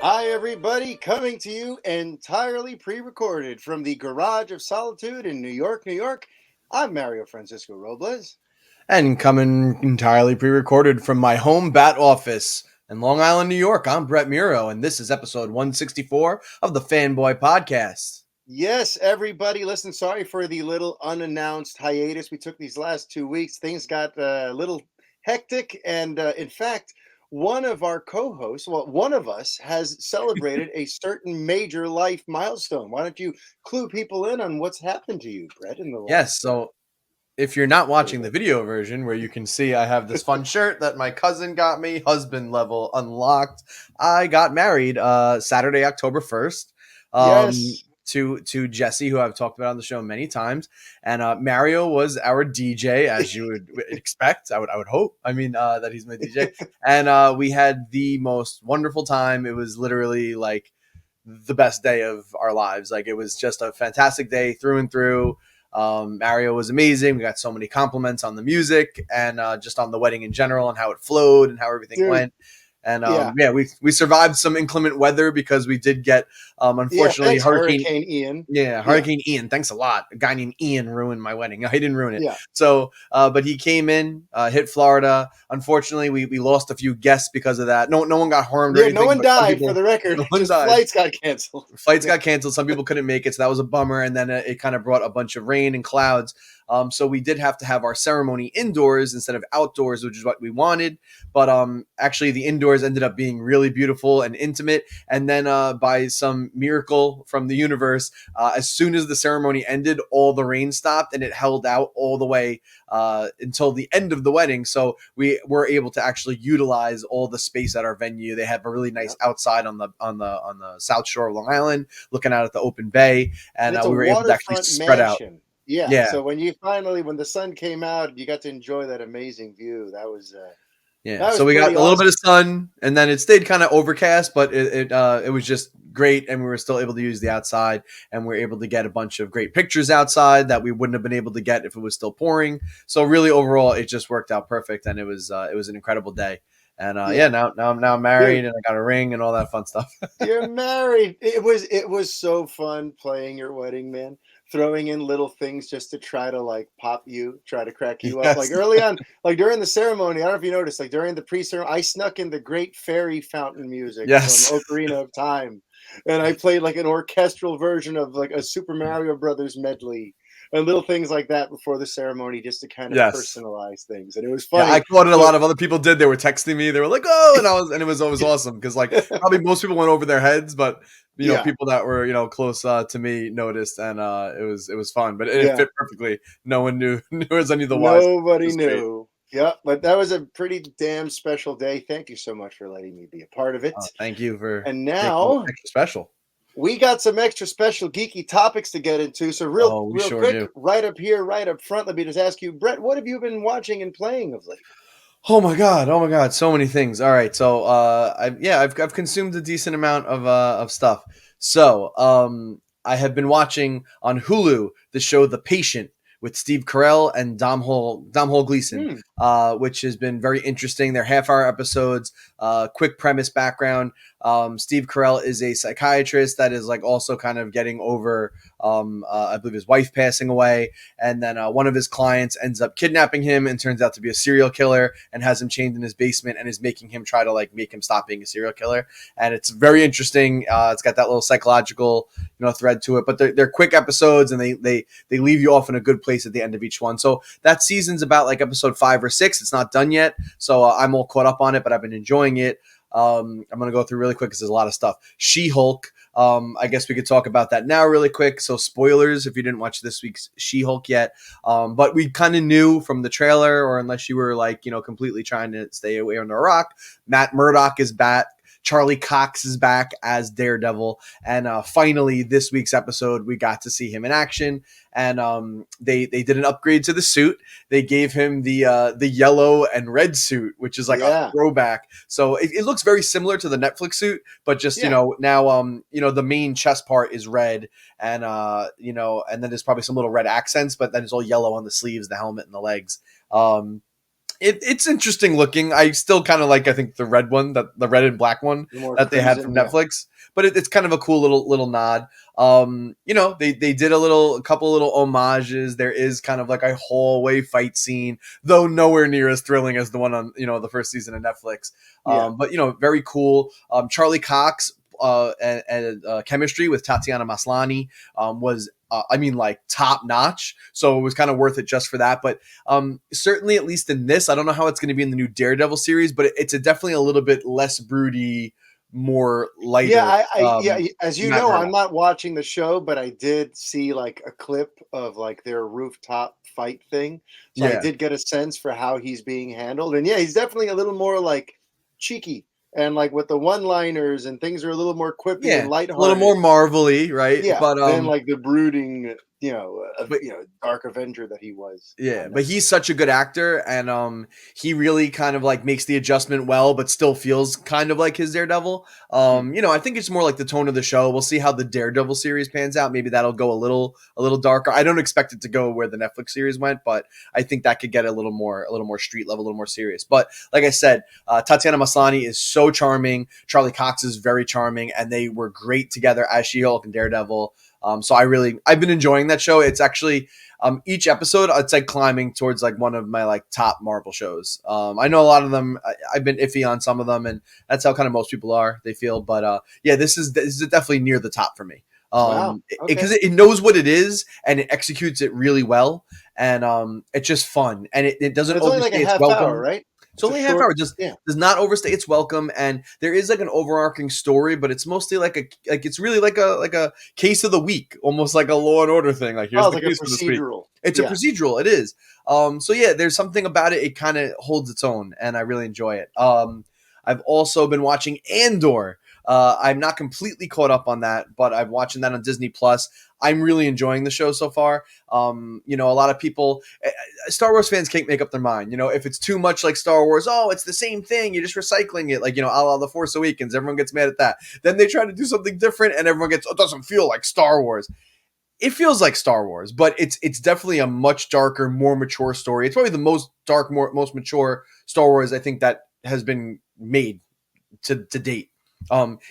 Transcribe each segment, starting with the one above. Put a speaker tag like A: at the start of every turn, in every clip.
A: Hi, everybody, coming to you entirely pre-recorded from the Garage of Solitude in New York, New York. I'm Mario Francisco Robles.
B: And coming entirely pre-recorded from my home bat office in Long Island, New York, I'm Brett Miro, and this is episode 164 of the Fanboy Podcast.
A: Yes, everybody, listen, sorry for the little unannounced hiatus we took these last 2 weeks. Things got a little hectic, and in fact, one of our co-hosts, well, one of us has celebrated a certain major life milestone. Why don't you clue people in on what's happened to you, Brett, in the last...
B: Yes, so if you're not watching the video version where you can see I have this fun shirt that my cousin got me, husband level unlocked, I got married Saturday, October 1st.
A: Yes.
B: To Jesse, who I've talked about on the show many times, and Mario was our DJ, as you would expect. I would hope. I mean, that he's my DJ, and we had the most wonderful time. It was literally like the best day of our lives. Like, it was just a fantastic day through and through. Mario was amazing. We got so many compliments on the music and just on the wedding in general and how it flowed and how everything went. And we survived some inclement weather because we did get, unfortunately,
A: Hurricane Ian.
B: Yeah, Hurricane Ian. Thanks a lot. A guy named Ian ruined my wedding. No, he didn't ruin it.
A: Yeah.
B: So, but he came in, hit Florida. Unfortunately, we lost a few guests because of that. No one got harmed.
A: Yeah,
B: or anything,
A: no one died, for the record. Just flights got canceled.
B: Flights got canceled. Some people couldn't make it, so that was a bummer. And then it kind of brought a bunch of rain and clouds. So we did have to have our ceremony indoors instead of outdoors, which is what we wanted. But actually, the indoors ended up being really beautiful and intimate. And then by some miracle from the universe, as soon as the ceremony ended, all the rain stopped, and it held out all the way until the end of the wedding. So we were able to actually utilize all the space at our venue. They have a really nice outside on the South Shore of Long Island, looking out at the open bay, and we were able to actually spread out.
A: Yeah. So when the sun came out, you got to enjoy that amazing view. That was
B: so we got a little bit of sun, and then it stayed kind of overcast, but it was just great, and we were still able to use the outside, and we were able to get a bunch of great pictures outside that we wouldn't have been able to get if it was still pouring. So really, overall, it just worked out perfect, and it was an incredible day. And now I'm married, and I got a ring and all that fun stuff.
A: You're married. It was so fun playing your wedding, man. Throwing in little things just to try to try to crack you up. Like early on, like during the ceremony, I don't know if you noticed, like during the pre-ceremony, I snuck in the Great Fairy Fountain music from Ocarina of Time. And I played like an orchestral version of like a Super Mario Brothers medley and little things like that before the ceremony, just to kind of personalize things. And it was funny.
B: Yeah, I caught it. A lot of other people did. They were texting me. They were like, "Oh," and it was always awesome because like probably most people went over their heads, but people that were close to me noticed, and it was fun. But it fit perfectly. No one knew as any of the wise.
A: Nobody knew. Yeah, but that was a pretty damn special day. Thank you so much for letting me be a part of it.
B: Thank you for.
A: And now
B: extra special.
A: We got some extra special geeky topics to get into. So real quick, right up here, right up front, let me just ask you, Brett, what have you been watching and playing of late?
B: Oh my god, so many things. All right, so I've consumed a decent amount of stuff. So I have been watching on Hulu the show The Patient with Steve Carell and Domhnall Gleeson, which has been very interesting. They're half-hour episodes, quick premise background. Steve Carell is a psychiatrist that is like also kind of getting over, I believe his wife passing away. And then one of his clients ends up kidnapping him and turns out to be a serial killer and has him chained in his basement and is making him try to make him stop being a serial killer. And it's very interesting. It's got that little psychological, thread to it, but they're quick episodes and they leave you off in a good place at the end of each one. So that season's about like episode 5 or 6. It's not done yet. So I'm all caught up on it, but I've been enjoying it. I'm going to go through really quick because there's a lot of stuff. She-Hulk. I guess we could talk about that now really quick. So spoilers if you didn't watch this week's She-Hulk yet. But we kind of knew from the trailer, or unless you were completely trying to stay away on the rock, Matt Murdock is back. Charlie Cox is back as Daredevil. And finally, this week's episode, we got to see him in action. And they did an upgrade to the suit. They gave him the yellow and red suit, which is like a throwback. So it looks very similar to the Netflix suit, but just, now, the main chest part is red. And, and then there's probably some little red accents, but then it's all yellow on the sleeves, the helmet, and the legs. It's interesting looking. I still kind of like, I think, the red one, the red and black one
A: The more
B: that they had
A: crimson,
B: from
A: yeah.
B: Netflix. But it's kind of a cool little nod. They did a couple little homages. There is kind of like a hallway fight scene, though nowhere near as thrilling as the one on the first season of Netflix.
A: Yeah.
B: But very cool. Charlie Cox and chemistry with Tatiana Maslany was like top notch. So it was kind of worth it just for that. But certainly, at least in this, I don't know how it's going to be in the new Daredevil series, but it's definitely a little bit less broody, more lighter.
A: Yeah, as you
B: Matt
A: know,
B: Murdock.
A: I'm not watching the show, but I did see like a clip of like their rooftop fight thing. So I
B: Yeah.
A: did get a sense for how he's being handled. And yeah, he's definitely a little more like cheeky and like with the one-liners and things are a little more quippy and
B: Yeah, a little
A: lighthearted.
B: more Marvel-y, right?
A: Yeah,
B: But
A: than like the brooding,
B: but
A: Dark Avenger that he was.
B: yeah,
A: On
B: but he's such a good actor, and he really kind of like makes the adjustment well, but still feels kind of like his Daredevil. I think it's more like the tone of the show. We'll see how the Daredevil series pans out. Maybe that'll go a little darker. I don't expect it to go where the Netflix series went, but I think that could get a little more street level, a little more serious. But like I said, Tatiana Maslany is so charming. Charlie Cox is very charming, and they were great together as She-Hulk and Daredevil. So I've been enjoying that show. It's actually each episode, it's like climbing towards like one of my like top Marvel shows. I know a lot of them. I've been iffy on some of them, and that's how kind of most people are. They feel, but yeah, this is definitely near the top for me.
A: Wow. Okay.
B: Because it knows what it is and it executes it really well, and it's just fun, and it doesn't
A: It's only like
B: overstay
A: a
B: its
A: half
B: welcome.
A: hour, right?
B: It's only a half hour. Does not overstay its welcome, and there is like an overarching story, but it's mostly it's really like a case of the week, almost like a Law and Order thing. Like, here's the
A: like
B: case
A: a
B: for this week.
A: procedural.
B: It's a procedural. It is. So yeah, there's something about it. It kind of holds its own, and I really enjoy it. I've also been watching Andor. I'm not completely caught up on that, but I'm watching that on Disney Plus. I'm really enjoying the show so far. A lot of people, Star Wars fans can't make up their mind. If it's too much like Star Wars, oh, it's the same thing. You're just recycling it. Like, a la The Force Awakens. Everyone gets mad at that. Then they try to do something different and everyone gets, it doesn't feel like Star Wars. It feels like Star Wars, but it's definitely a much darker, more mature story. It's probably the most dark, most mature Star Wars I think that has been made to date.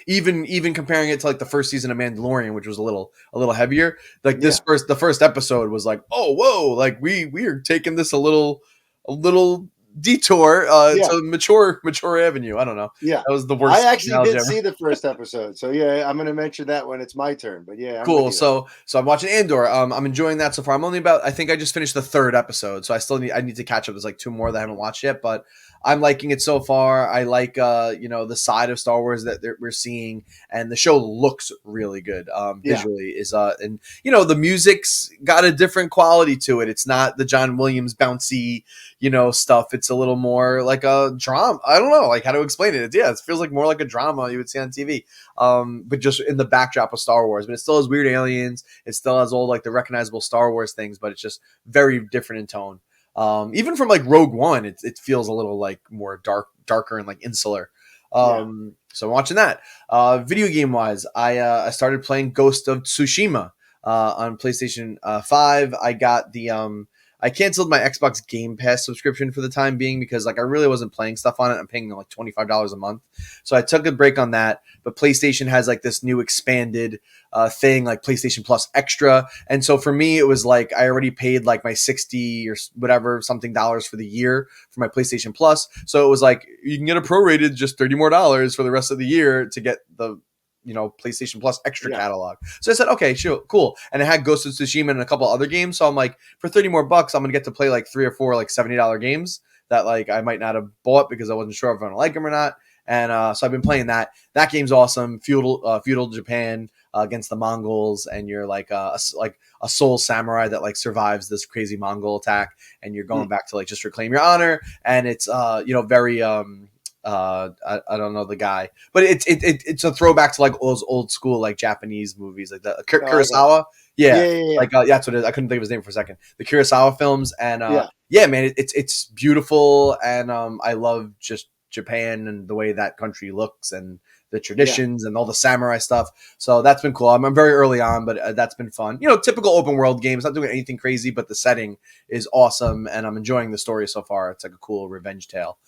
B: Even comparing it to like the first season of Mandalorian, which was a little heavier. Like the first episode was like, oh whoa, like we are taking this a little detour to mature avenue. I don't know.
A: Yeah,
B: that was the worst.
A: I actually did see the first episode, so yeah, I'm going to mention that when it's my turn. But yeah,
B: cool. So I'm watching Andor. I'm enjoying that so far. I'm only I think I just finished the third episode, so I need to catch up. There's like 2 more that I haven't watched yet, but I'm liking it so far. I like the side of Star Wars that we're seeing, and the show looks really good visually. And the music's got a different quality to it. It's not the John Williams bouncy stuff. It's a little more like a drama. I don't know like how to explain it. It feels like more like a drama you would see on TV, but just in the backdrop of Star Wars. But it still has weird aliens. It still has all like the recognizable Star Wars things, but it's just very different in tone. Even from like Rogue One, it feels a little like more darker and like insular. So I'm watching that. Video game wise, I started playing Ghost of Tsushima on PlayStation 5. I got I canceled my Xbox Game Pass subscription for the time being because like I really wasn't playing stuff on it. I'm paying like $25 a month. So I took a break on that. But PlayStation has like this new expanded thing like PlayStation Plus Extra. And so for me, it was like I already paid like my 60 or whatever something dollars for the year for my PlayStation Plus. So it was like you can get a prorated just $30 more for the rest of the year to get the PlayStation Plus Extra catalog. So I said, okay, sure, cool. And it had Ghost of Tsushima and a couple other games. So I'm like, for $30 more, I'm going to get to play like 3 or 4 like $70 games that like I might not have bought because I wasn't sure if I'm going to like them or not. And so I've been playing that. That game's awesome. Feudal Japan against the Mongols, and you're like a soul samurai that like survives this crazy Mongol attack, and you're going back to like just reclaim your honor. And it's very I don't know the guy, but it's a throwback to like those old school like Japanese movies like the Kurosawa. Like that's what it is. I couldn't think of his name for a second. The Kurosawa films, and man, it's beautiful, and I love just Japan and the way that country looks, and the traditions and all the samurai stuff. So that's been cool. I'm very early on, but that's been fun. Typical open world games, not doing anything crazy, but the setting is awesome, and I'm enjoying the story so far. It's like a cool revenge tale.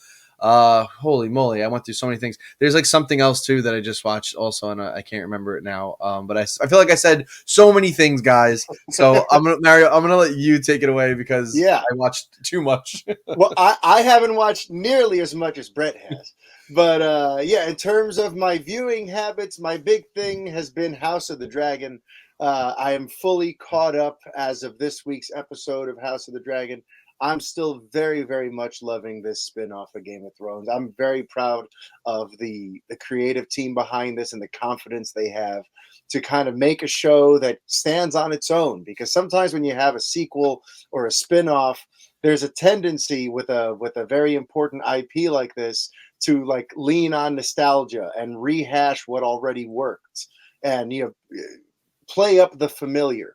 B: Holy moly, I went through so many things. There's like something else too that I just watched also, and I can't remember it now. But I feel like I said so many things, guys. So Mario, I'm gonna let you take it away because I watched too much.
A: Well, I haven't watched nearly as much as Brett has. But in terms of my viewing habits, my big thing has been House of the Dragon. I am fully caught up as of this week's episode of House of the Dragon. I'm still very, very much loving this spin-off of Game of Thrones. I'm very proud of the creative team behind this and the confidence they have to kind of make a show that stands on its own. Because sometimes when you have a sequel or a spin-off, there's a tendency with a very important IP like this to like lean on nostalgia and rehash what already worked and play up the familiar.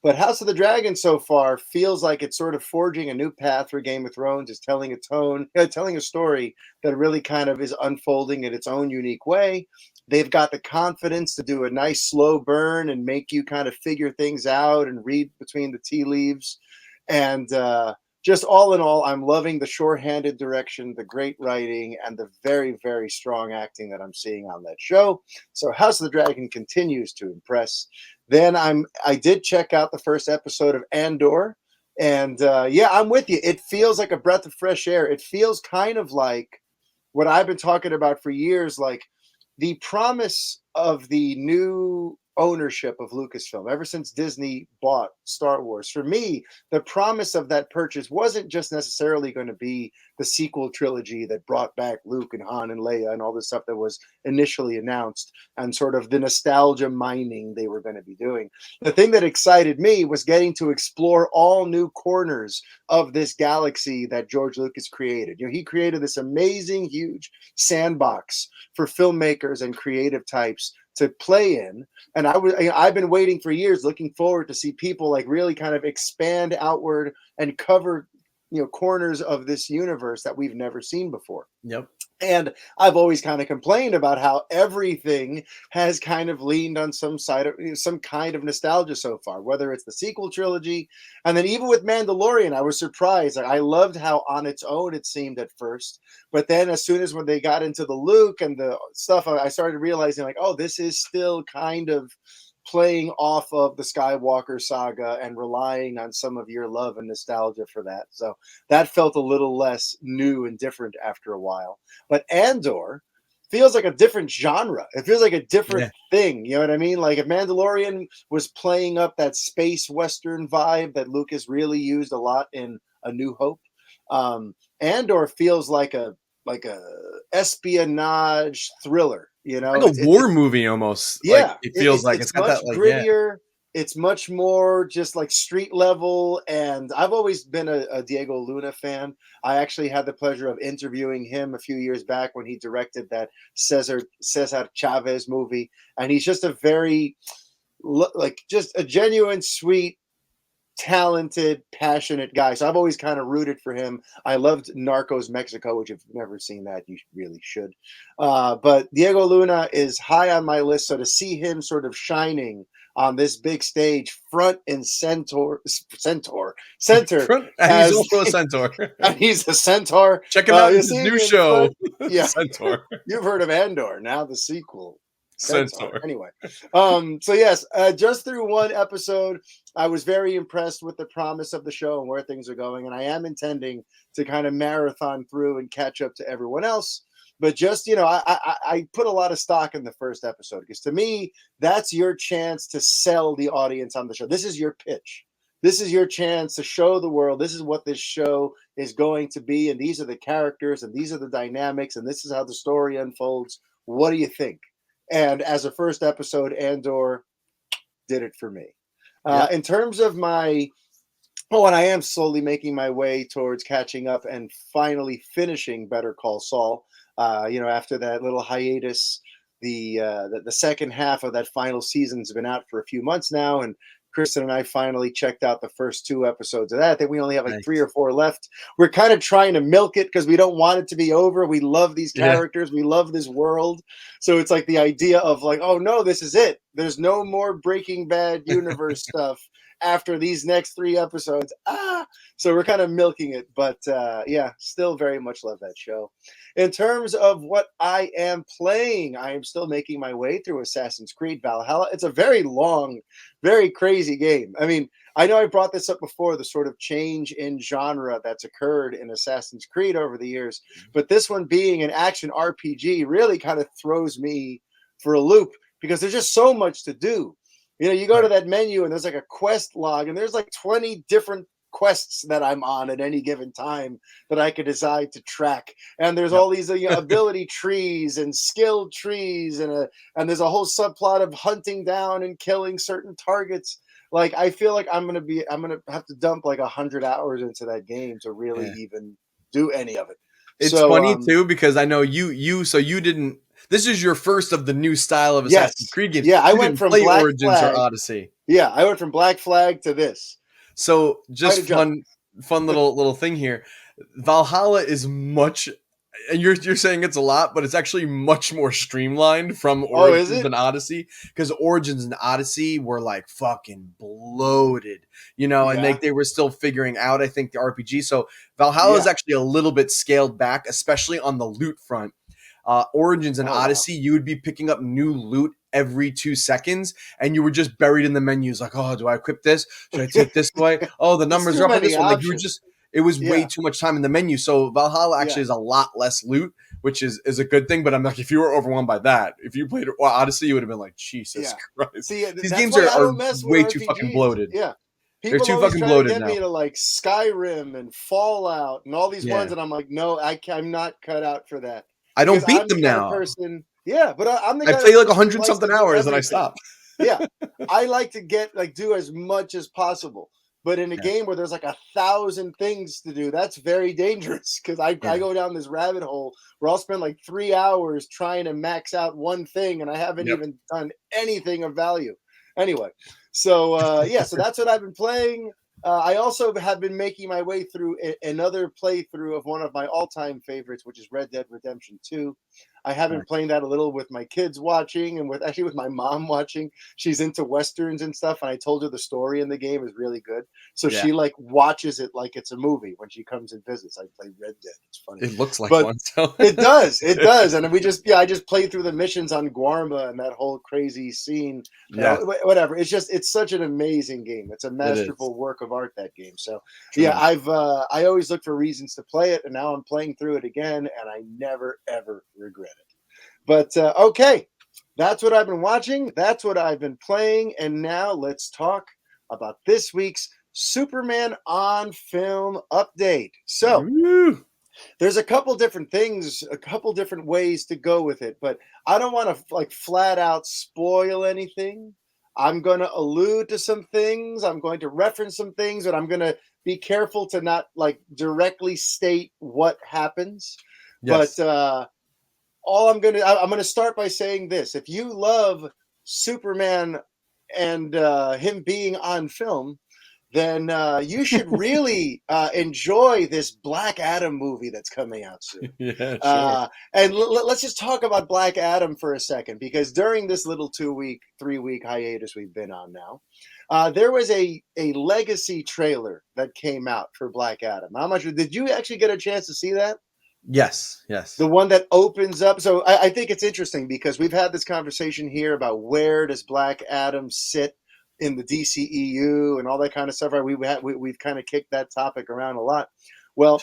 A: But House of the Dragon so far feels like it's sort of forging a new path for Game of Thrones. It's telling telling a story that really kind of is unfolding in its own unique way. They've got the confidence to do a nice slow burn and make you kind of figure things out and read between the tea leaves. And just all in all, I'm loving the short-handed direction, the great writing, and the very, very strong acting that I'm seeing on that show. So House of the Dragon continues to impress. Then I did check out the first episode of Andor, and I'm with you. It feels like a breath of fresh air. It feels kind of like what I've been talking about for years, like the promise of the new ownership of Lucasfilm ever since Disney bought Star Wars. For me, the promise of that purchase wasn't just necessarily going to be the sequel trilogy that brought back Luke and Han and Leia and all this stuff that was initially announced and sort of the nostalgia mining they were going to be doing. The thing that excited me was getting to explore all new corners of this galaxy that George Lucas created. He created this amazing, huge sandbox for filmmakers and creative types to play in. And I've been waiting for years, looking forward to see people like really kind of expand outward and cover, corners of this universe that we've never seen before.
B: Yep.
A: And I've always kind of complained about how everything has kind of leaned on some kind of nostalgia so far, whether it's the sequel trilogy. And then even with Mandalorian, I was surprised. I loved how on its own it seemed at first. But then as soon as when they got into the Luke and the stuff, I started realizing like, oh, this is still kind of playing off of the Skywalker saga and relying on some of your love and nostalgia for that. So that felt a little less new and different after a while. But Andor feels like a different genre. It feels like a different thing. You know what I mean? Like if Mandalorian was playing up that space Western vibe that Lucas really used a lot in A New Hope, Andor feels like a espionage thriller.
B: Like a war movie almost.
A: Yeah,
B: like, it feels like
A: it's
B: got
A: much
B: that like
A: grittier. It's much more just like street level. And I've always been a Diego Luna fan. I actually had the pleasure of interviewing him a few years back when he directed that Cesar Chavez movie. And he's just a very, just a genuine, sweet, talented, passionate guy. So I've always kind of rooted for him. I loved Narcos Mexico, which if you've never seen that, you really should. But Diego Luna is high on my list. So to see him sort of shining on this big stage, front and center.
B: and he's also a centaur.
A: And he's a centaur.
B: Check him out in his new show.
A: Yeah,
B: Centaur.
A: You've heard of Andor, now the sequel.
B: Centaur.
A: Anyway, so yes, just through one episode, I was very impressed with the promise of the show and where things are going, and I am intending to kind of marathon through and catch up to everyone else. But just, I put a lot of stock in the first episode because to me, that's your chance to sell the audience on the show. This is your pitch. This is your chance to show the world this is what this show is going to be, and these are the characters, and these are the dynamics, and this is how the story unfolds. What do you think? And as a first episode, Andor did it for me. In terms of and I am slowly making my way towards catching up and finally finishing Better Call Saul. After that little hiatus, the second half of that final season has been out for a few months now, and Kristen and I finally checked out the first 2 episodes of that. I think we only have like 3
B: Nice.
A: or 4 left. We're kind of trying to milk it because we don't want it to be over. We love these
B: Yeah.
A: characters. We love this world. So it's like the idea of like, oh no, this is it. There's no more Breaking Bad universe stuff after these next 3 episodes. So we're kind of milking it. But yeah, still very much love that show. In terms of what I am playing, I am still making my way through Assassin's Creed Valhalla. It's a very long, very crazy game. I mean, I know I brought this up before, the sort of change in genre that's occurred in Assassin's Creed over the years, but this one being an action RPG really kind of throws me for a loop because there's just so much to do. You know, you go to that menu and there's like a quest log and there's like 20 different quests that I'm on at any given time that I could decide to track. And there's all these ability trees and skill trees and there's a whole subplot of hunting down and killing certain targets. Like I feel like I'm gonna have to dump like 100 hours into that game to really even do any of it.
B: It's funny too because I know so you didn't. This is your first of the new style of Assassin's Creed games.
A: Yeah, I
B: you
A: went from
B: play
A: Black
B: Origins
A: Flag.
B: or Odyssey.
A: Yeah, I went from Black Flag to this.
B: So just fun little thing here. Valhalla is much, and you're saying it's a lot, but it's actually much more streamlined from Origins and Odyssey because Origins and Odyssey were like fucking bloated, you know, and they were still figuring out, I think, the RPG. So Valhalla is actually a little bit scaled back, especially on the loot front. Origins and Odyssey, you would be picking up new loot every 2 seconds, and you were just buried in the menus. Like, oh, do I equip this? Should I take this away? Oh, the numbers are up on this one. Like, you were just, it was way too much time in the menu. So Valhalla actually is a lot less loot, which is a good thing. But I'm like, if you were overwhelmed by that, if you played Odyssey, you would have been like, Jesus Christ.
A: See,
B: these games are way too fucking bloated.
A: Yeah.
B: They're too fucking bloated
A: to get
B: now.
A: me to like Skyrim and Fallout and all these ones, and I'm like, no, I'm not cut out for that.
B: I don't beat them now.
A: But I'm the guy
B: I play like 100 something hours and I stop.
A: I like to do as much as possible. But in a game where there's like 1,000 things to do, that's very dangerous because I go down this rabbit hole where I'll spend like 3 hours trying to max out one thing and I haven't even done anything of value. Anyway, so so that's what I've been playing. I also have been making my way through another playthrough of one of my all-time favorites, which is Red Dead Redemption 2. I have been playing that a little with my kids watching and with my mom watching. She's into Westerns and stuff, and I told her the story in the game is really good. So she like watches it like it's a movie when she comes and visits. I play Red Dead. It's funny.
B: It looks like one. So.
A: It does. And I just played through the missions on Guarma and that whole crazy scene. Whatever. It's such an amazing game. It's a masterful work of art, that game. So I always look for reasons to play it, and now I'm playing through it again, and I never ever regret it. But okay, that's what I've been watching. That's what I've been playing, and now let's talk about this week's Superman on Film update. So there's a couple different things, a couple different ways to go with it, but I don't want to like flat out spoil anything. I'm going to allude to some things. I'm going to reference some things, but I'm going to be careful to not like directly state what happens. Yes. But I'm going to start by saying this. If you love Superman and him being on film, then you should really enjoy this Black Adam movie that's coming out soon. And let's just talk about Black Adam for a second, because during this little 3-week hiatus we've been on now, there was a legacy trailer that came out for Black Adam. How much did you actually get a chance to see that?
B: Yes.
A: The one that opens up. So I think it's interesting because we've had this conversation here about where does Black Adam sit in the DCEU and all that kind of stuff. Right? We've kind of kicked that topic around a lot. Well,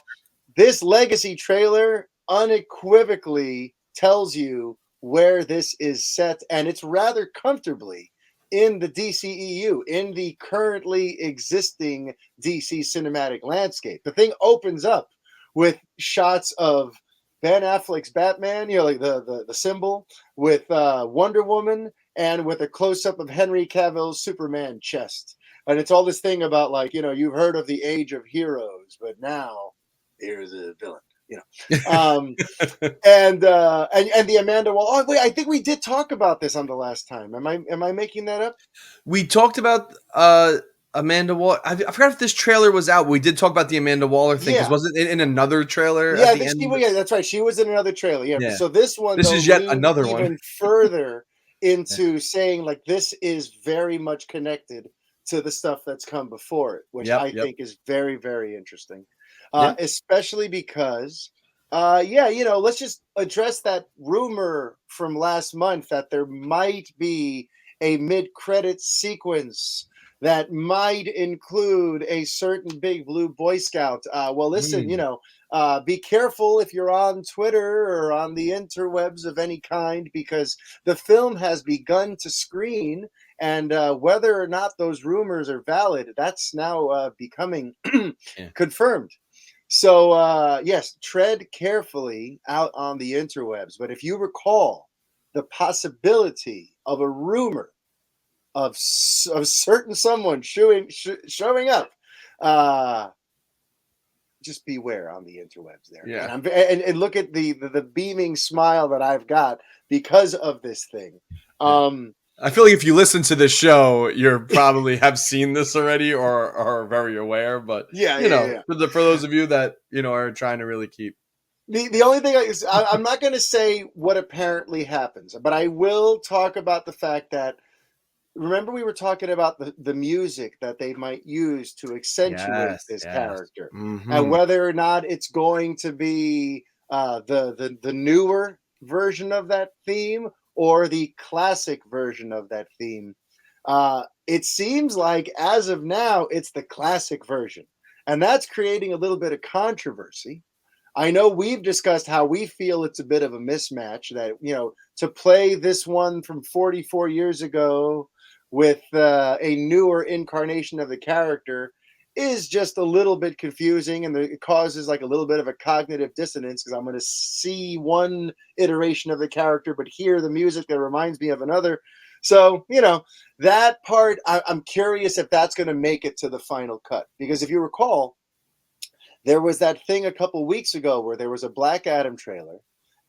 A: this legacy trailer unequivocally tells you where this is set, and it's rather comfortably in the DCEU, in the currently existing DC cinematic landscape. The thing opens up with shots of Ben Affleck's Batman, like the symbol, with Wonder Woman, and with a close-up of Henry Cavill's Superman chest. And it's all this thing about, like, you've heard of the age of heroes, but now here's a villain. And the Amanda Waller. Oh wait, I think we did talk about this on the last time. Am I making that up?
B: We talked about Amanda Waller. I forgot if this trailer was out. We did talk about the Amanda Waller thing because
A: Yeah.
B: wasn't it in another trailer
A: Yeah,
B: at
A: I
B: the
A: think
B: end?
A: yeah, that's right. She was in another trailer. Yeah.
B: Yeah.
A: So this one
B: This
A: though
B: is yet
A: leaned
B: another one.
A: even further into saying like this is very much connected to the stuff that's come before it, which I
B: Yep.
A: think is very, very interesting.
B: Yeah.
A: Especially because yeah, let's just address that rumor from last month that there might be a mid-credit sequence that might include a certain big blue Boy Scout. Well, listen, be careful if you're on Twitter or on the interwebs of any kind, because the film has begun to screen, and whether or not those rumors are valid, that's now becoming confirmed. So, yes, tread carefully out on the interwebs. But if you recall the possibility of a rumor of certain someone showing up, just beware on the interwebs there.
B: Yeah.
A: And look at the beaming smile that I've got because of this thing.
B: I feel like if you listen to this show, you probably have seen this already or are very aware. But
A: yeah.
B: For those of you that are trying to really keep.
A: The only thing is, I'm not going to say what apparently happens, but I will talk about the fact that, remember we were talking about the music that they might use to accentuate this character, and whether or not it's going to be the newer version of that theme or the classic version of that theme. It seems like as of now it's the classic version, and that's creating a little bit of controversy. I know we've discussed how we feel it's a bit of a mismatch that, to play this one from 44 years ago with a newer incarnation of the character is just a little bit confusing, and it causes like a little bit of a cognitive dissonance because I'm going to see one iteration of the character but hear the music that reminds me of another. So, that part, I'm curious if that's going to make it to the final cut, because if you recall, there was that thing a couple weeks ago where there was a Black Adam trailer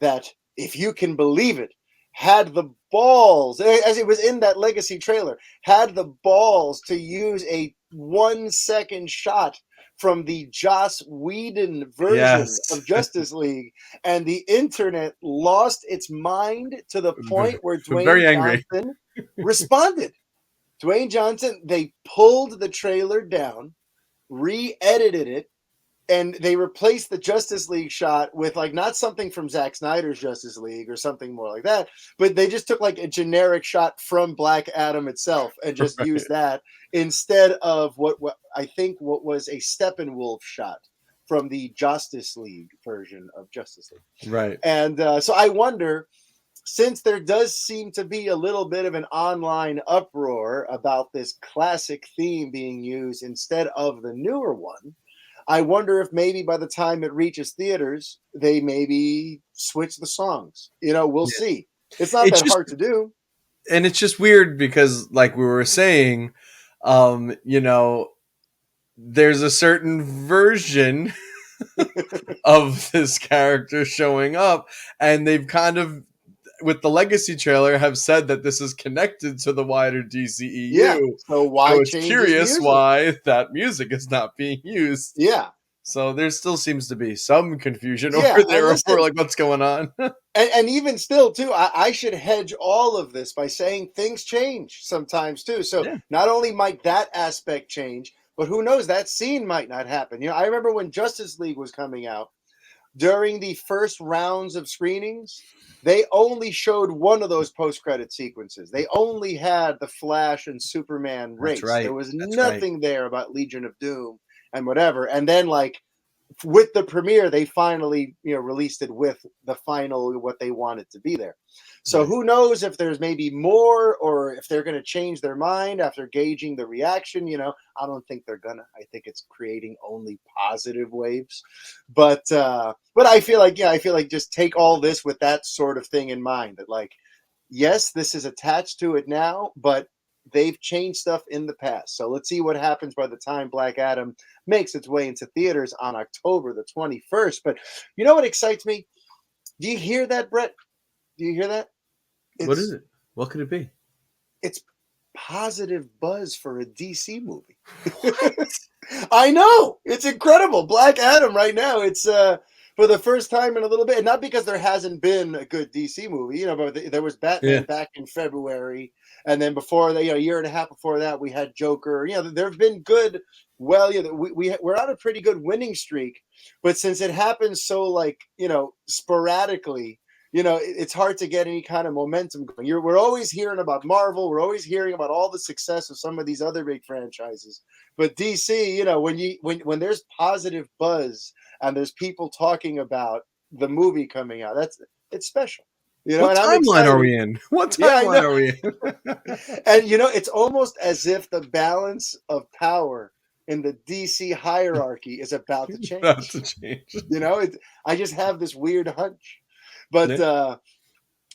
A: that, if you can believe it, had the balls, as it was in that Legacy trailer, had the balls to use a 1 second shot from the Joss Whedon version of Justice League, and the internet lost its mind to the point where
B: Very angry.
A: Johnson responded. Dwayne Johnson, they pulled the trailer down, re-edited it, and they replaced the Justice League shot with like not something from Zack Snyder's Justice League or something more like that, but they just took like a generic shot from Black Adam itself and just used that instead of what I think what was a Steppenwolf shot from the Justice League version of Justice League.
B: Right.
A: And so I wonder, since there does seem to be a little bit of an online uproar about this classic theme being used instead of the newer one, I wonder if maybe by the time it reaches theaters, they maybe switch the songs. We'll see. It's not that hard to do.
B: And it's just weird because, like we were saying, there's a certain version of this character showing up, and they've kind of, with the Legacy trailer, have said that this is connected to the wider DCEU.
A: Yeah. So why
B: it's curious why that music is not being used.
A: Yeah.
B: So there still seems to be some confusion over there over like what's going on.
A: and even still, too, I should hedge all of this by saying things change sometimes, too. So not only might that aspect change, but who knows, that scene might not happen. I remember when Justice League was coming out, during the first rounds of screenings, they only showed one of those post-credit sequences. They only had the Flash and Superman race.
B: That's right.
A: There was nothing there about Legion of Doom and whatever. And then, like, with the premiere, they finally, released it with the final, what they wanted to be there. So who knows if there's maybe more, or if they're going to change their mind after gauging the reaction. I don't think they're gonna. I think it's creating only positive waves. But I feel like, just take all this with that sort of thing in mind, that like, yes, this is attached to it now, but they've changed stuff in the past. So let's see what happens by the time Black Adam makes its way into theaters on October the 21st. But you know what excites me? Do you hear that, Brett? Do you hear that?
B: What is it? What could it be?
A: It's positive buzz for a DC movie. I know. It's incredible. Black Adam right now. It's for the first time in a little bit. And not because there hasn't been a good DC movie, you know, but there was Batman back in February. And then before that, you know, a year and a half before that, we had Joker. You know, there have been good, well, you know, we're on a pretty good winning streak. But since it happens so, like, you know, sporadically, you know, it's hard to get any kind of momentum going. We're always hearing about Marvel. We're always hearing about all the success of some of these other big franchises. But DC, you know, when there's positive buzz and there's people talking about the movie coming out, it's special. You know,
B: what timeline are we in? What timeline are we
A: in? And you know, it's almost as if the balance of power in the DC hierarchy is about to change. You know, I just have this weird hunch. But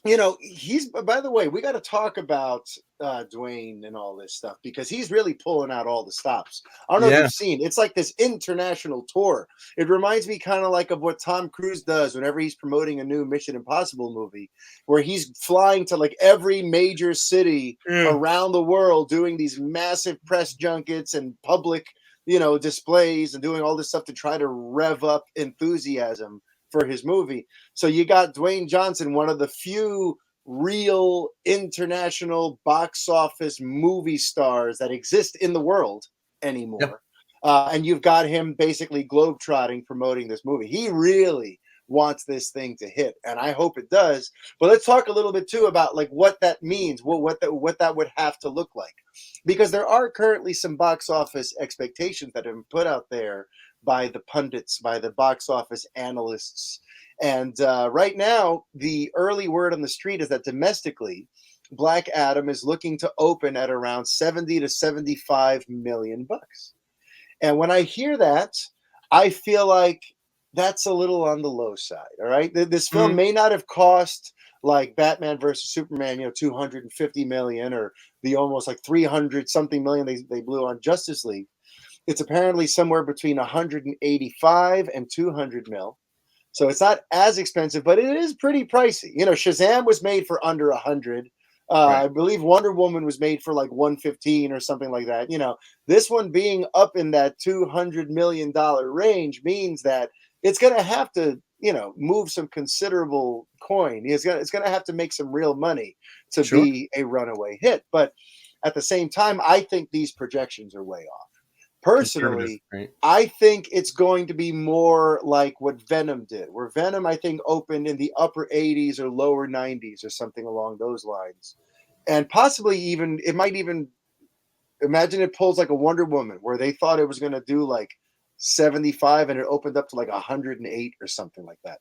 A: you know, he's, by the way, we got to talk about Dwayne and all this stuff because he's really pulling out all the stops. I don't know if you've seen, it's like this international tour. It reminds me kind of like of what Tom Cruise does whenever he's promoting a new Mission Impossible movie, where he's flying to like every major city around the world, doing these massive press junkets and public, you know, displays and doing all this stuff to try to rev up enthusiasm for his movie. So you got Dwayne Johnson, one of the few real international box office movie stars that exist in the world anymore. And you've got him basically globetrotting promoting this movie. He really wants this thing to hit, and I hope it does. But let's talk a little bit too about like what that means, what that would have to look like, because there are currently some box office expectations that have been put out there by the pundits, by the box office analysts. And right now, the early word on the street is that domestically, Black Adam is looking to open at around 70 to 75 million bucks. And when I hear that, I feel like that's a little on the low side. All right. This film may not have cost like Batman versus Superman, you know, 250 million, or the almost like 300 something million they blew on Justice League. It's apparently somewhere between 185 and 200 mil. So it's not as expensive, but it is pretty pricey. You know, Shazam was made for under 100. I believe Wonder Woman was made for like 115 or something like that. You know, this one being up in that $200 million range means that it's going to have to, you know, move some considerable coin. It's going to have to make some real money to be a runaway hit. But at the same time, I think these projections are way off. Personally, I think it's going to be more like what Venom did, where Venom, I think, opened in the upper 80s or lower 90s or something along those lines. And possibly even, it might even, imagine it pulls like a Wonder Woman, where they thought it was going to do like 75 and it opened up to like 108 or something like that.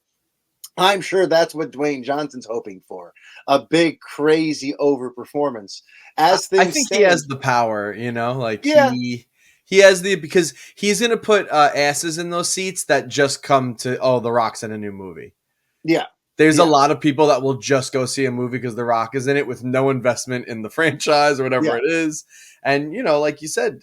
A: I'm sure that's what Dwayne Johnson's hoping for. A big, crazy overperformance. As things
B: I think
A: stand,
B: he has the power, you know, like he has because he's going to put asses in those seats that just come to, oh, The Rock's in a new movie.
A: Yeah.
B: There's a lot of people that will just go see a movie because The Rock is in it with no investment in the franchise or whatever it is. And, you know, like you said,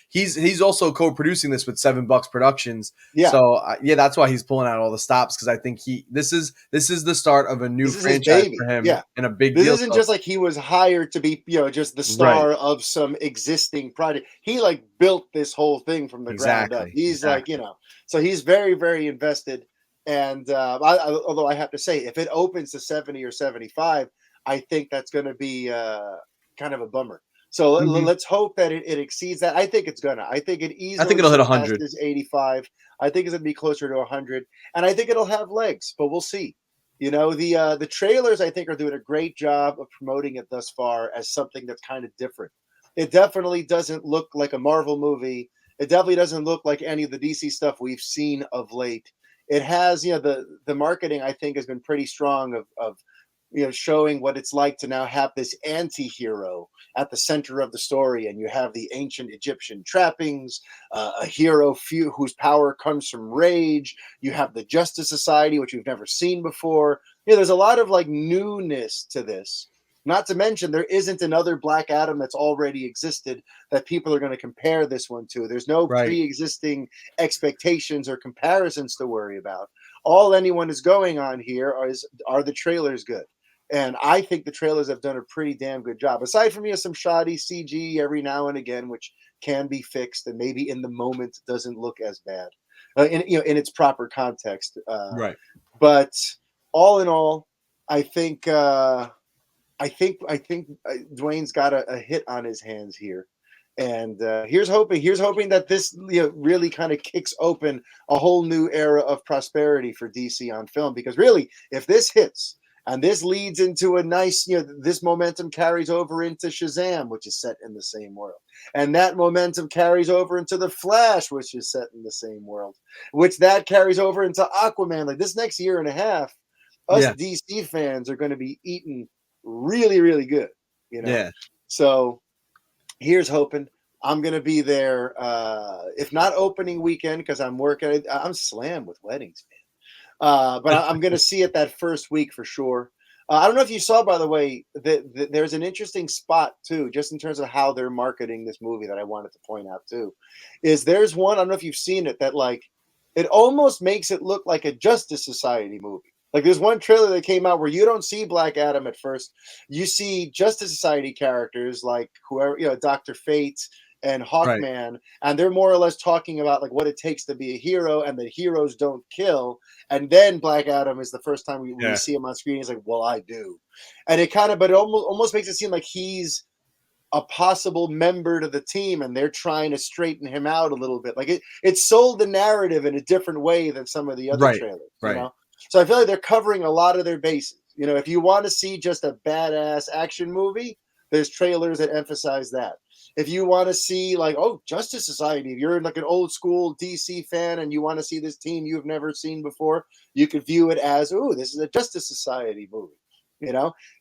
B: he's also co-producing this with $7 Productions. Yeah. So that's why he's pulling out all the stops, because I think this is the start of a new franchise for him. Yeah. And a big deal.
A: This isn't just like he was hired to be, you know, just the star of some existing project. He like built this whole thing from the ground up. He's like, you know, so he's very, very invested. And although I have to say, if it opens to 70 or 75, I think that's going to be kind of a bummer. So let's hope that it exceeds that. I think it's gonna. I think it easily.
B: I think it'll hit 100.
A: 85. I think it's gonna be closer to 100, and I think it'll have legs. But we'll see. You know, the trailers I think are doing a great job of promoting it thus far as something that's kind of different. It definitely doesn't look like a Marvel movie. It definitely doesn't look like any of the DC stuff we've seen of late. It has, you know, the marketing I think has been pretty strong of you know, showing what it's like to now have this anti-hero at the center of the story. And you have the ancient Egyptian trappings, a hero whose power comes from rage. You have the Justice Society, which we've never seen before. You know, there's a lot of like newness to this. Not to mention, there isn't another Black Adam that's already existed that people are going to compare this one to. There's no
B: Right.
A: pre-existing expectations or comparisons to worry about. All anyone is going on here are the trailers good? And I think the trailers have done a pretty damn good job. Aside from some shoddy CG every now and again, which can be fixed and maybe in the moment doesn't look as bad in its proper context.
B: Right.
A: But all in all, I think Dwayne's got a hit on his hands here, and here's hoping that this really kind of kicks open a whole new era of prosperity for DC on film. Because really, if this hits and this leads into a nice, this momentum carries over into Shazam, which is set in the same world, and that momentum carries over into The Flash, which is set in the same world, which that carries over into Aquaman. Like this next year and a half, us DC fans are going to be eating really, really good,
B: Yeah.
A: So here's hoping. I'm going to be there, if not opening weekend, because I'm working. I'm slammed with weddings, man. But I'm going to see it that first week for sure. I don't know if you saw, by the way, that there's an interesting spot too, just in terms of how they're marketing this movie that I wanted to point out too. There's one, I don't know if you've seen it, that like it almost makes it look like a Justice Society movie. Like there's one trailer that came out where you don't see Black Adam at first. You see Justice Society characters like whoever, Dr. Fate and Hawkman, and they're more or less talking about like what it takes to be a hero and that heroes don't kill. And then Black Adam is the first time we see him on screen. He's like, well, I do. And it kind of, but it almost makes it seem like he's a possible member to the team and they're trying to straighten him out a little bit. Like it sold the narrative in a different way than some of the other trailers, you know? So I feel like they're covering a lot of their bases. If you want to see just a badass action movie, there's trailers that emphasize that. If you want to see like, Justice Society, if you're like an old school DC fan and you want to see this team you've never seen before, you could view it as, this is a Justice Society movie.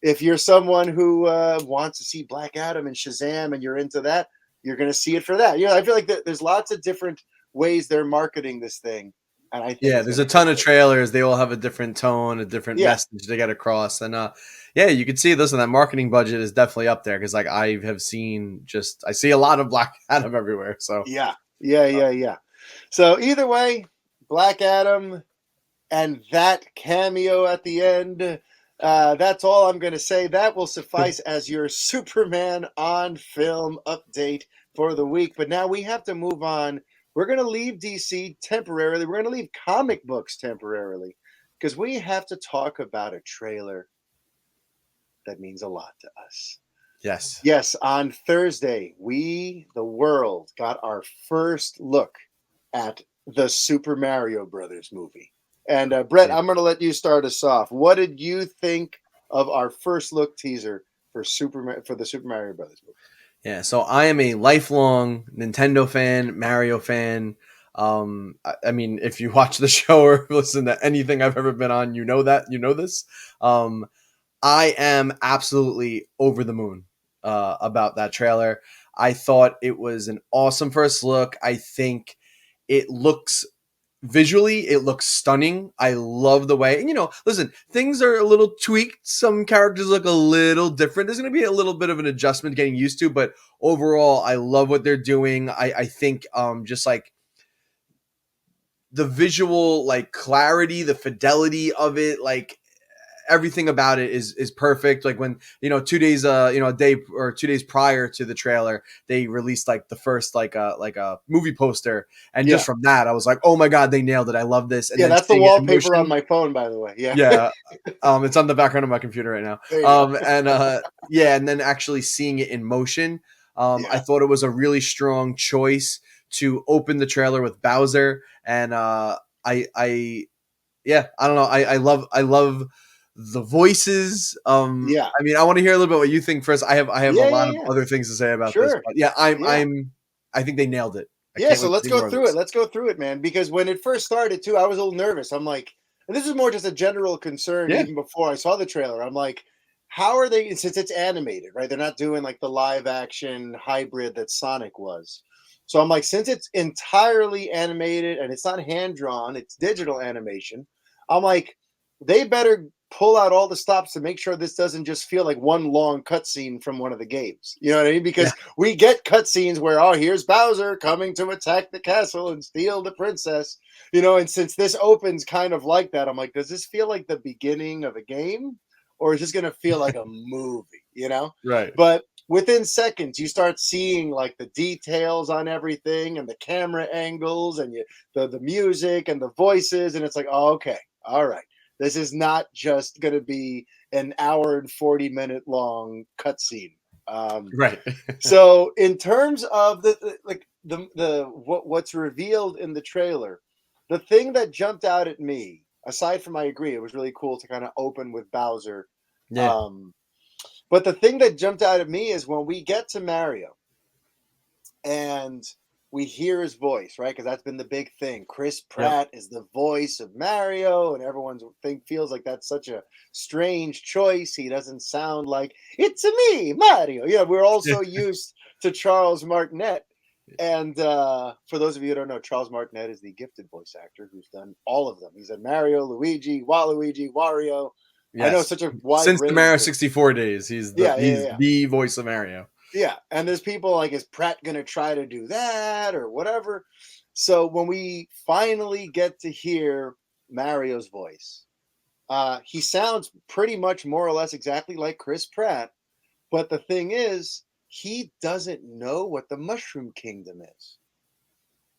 A: If you're someone who wants to see Black Adam and Shazam and you're into that, you're going to see it for that. I feel like there's lots of different ways they're marketing this thing. And I think
B: there's a ton of trailers. They all have a different tone, a different message they get across. And you can see this, and that marketing budget is definitely up there because like I have seen I see a lot of Black Adam everywhere. So
A: yeah. So either way, Black Adam and that cameo at the end, that's all I'm going to say. That will suffice as your Superman on film update for the week. But now we have to move on. We're going to leave DC temporarily. We're going to leave comic books temporarily because we have to talk about a trailer that means a lot to us. Yes, on Thursday, the world, got our first look at the Super Mario Brothers movie. And Brett, I'm going to let you start us off. What did you think of our first look teaser for the Super Mario Brothers movie?
B: Yeah, so I am a lifelong Nintendo fan, Mario fan. I mean, if you watch the show or listen to anything I've ever been on, you know this. I am absolutely over the moon about that trailer. I thought it was an awesome first look. I think it looks stunning. I love the way, and listen, things are a little tweaked. Some characters look a little different. There's going to be a little bit of an adjustment getting used to, but overall, I love what they're doing. I think just like the visual, like clarity, the fidelity of it, like everything about it is perfect. Like when 2 days a day or 2 days prior to the trailer, they released like the first like a movie poster, and just from that I was like, oh my god, they nailed it. I love this. And
A: that's the wallpaper on my phone, by the way.
B: It's on the background of my computer right now. And then actually seeing it in motion, I thought it was a really strong choice to open the trailer with Bowser. And I don't know, I love the voices. I mean, I want to hear a little bit what you think first. I have a lot of other things to say about this. But I think they nailed it.
A: So let's go through it. Let's go through it, man. Because when it first started too, I was a little nervous. I'm like, and this is more just a general concern even before I saw the trailer. I'm like, how are they, since it's animated, right? They're not doing like the live action hybrid that Sonic was. So I'm like, since it's entirely animated and it's not hand drawn, it's digital animation. I'm like, they better pull out all the stops to make sure this doesn't just feel like one long cutscene from one of the games. You know what I mean? Because we get cutscenes where, oh, here's Bowser coming to attack the castle and steal the princess. You know, and since this opens kind of like that, I'm like, does this feel like the beginning of a game? Or is this going to feel like a movie, you know?
B: Right.
A: But within seconds, you start seeing like the details on everything and the camera angles and the music and the voices. And it's like, oh, okay, all right. This is not just going to be an hour and 40-minute long cutscene.
B: Right.
A: So in terms of what's revealed in the trailer, the thing that jumped out at me, aside from I agree, it was really cool to kind of open with Bowser.
B: Yeah.
A: But the thing that jumped out at me is when we get to Mario and we hear his voice, right? Because that's been the big thing. Chris Pratt is the voice of Mario, and everyone's feels like that's such a strange choice. He doesn't sound like, it's me, Mario. Yeah, we're also used to Charles Martinet. And for those of you who don't know, Charles Martinet is the gifted voice actor who's done all of them. He's had Mario, Luigi, Waluigi, Wario. Yes. I know such a wide
B: since
A: range.
B: The Mario 64 days, he's the voice of Mario.
A: Yeah, and there's people like, is Pratt going to try to do that or whatever? So when we finally get to hear Mario's voice, he sounds pretty much more or less exactly like Chris Pratt. But the thing is, he doesn't know what the Mushroom Kingdom is.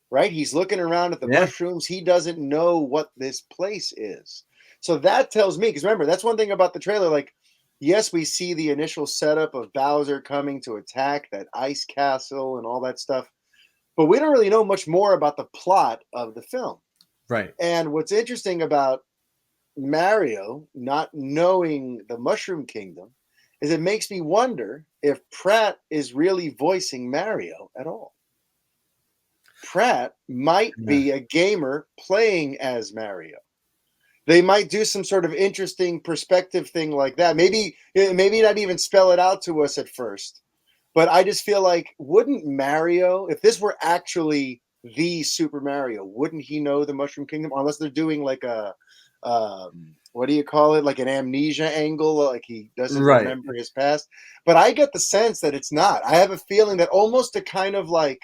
A: Right? He's looking around at the mushrooms. He doesn't know what this place is. So that tells me, because remember, that's one thing about the trailer. Like, yes, we see the initial setup of Bowser coming to attack that ice castle and all that stuff, but we don't really know much more about the plot of the film.
B: Right.
A: And what's interesting about Mario not knowing the Mushroom Kingdom is it makes me wonder if Pratt is really voicing Mario at all. Pratt might be a gamer playing as Mario. They might do some sort of interesting perspective thing like that. Maybe not even spell it out to us at first. But I just feel like, wouldn't Mario, if this were actually the Super Mario, wouldn't he know the Mushroom Kingdom? Unless they're doing like a, what do you call it? Like an amnesia angle, like he doesn't remember his past. But I get the sense that it's not. I have a feeling that almost to kind of like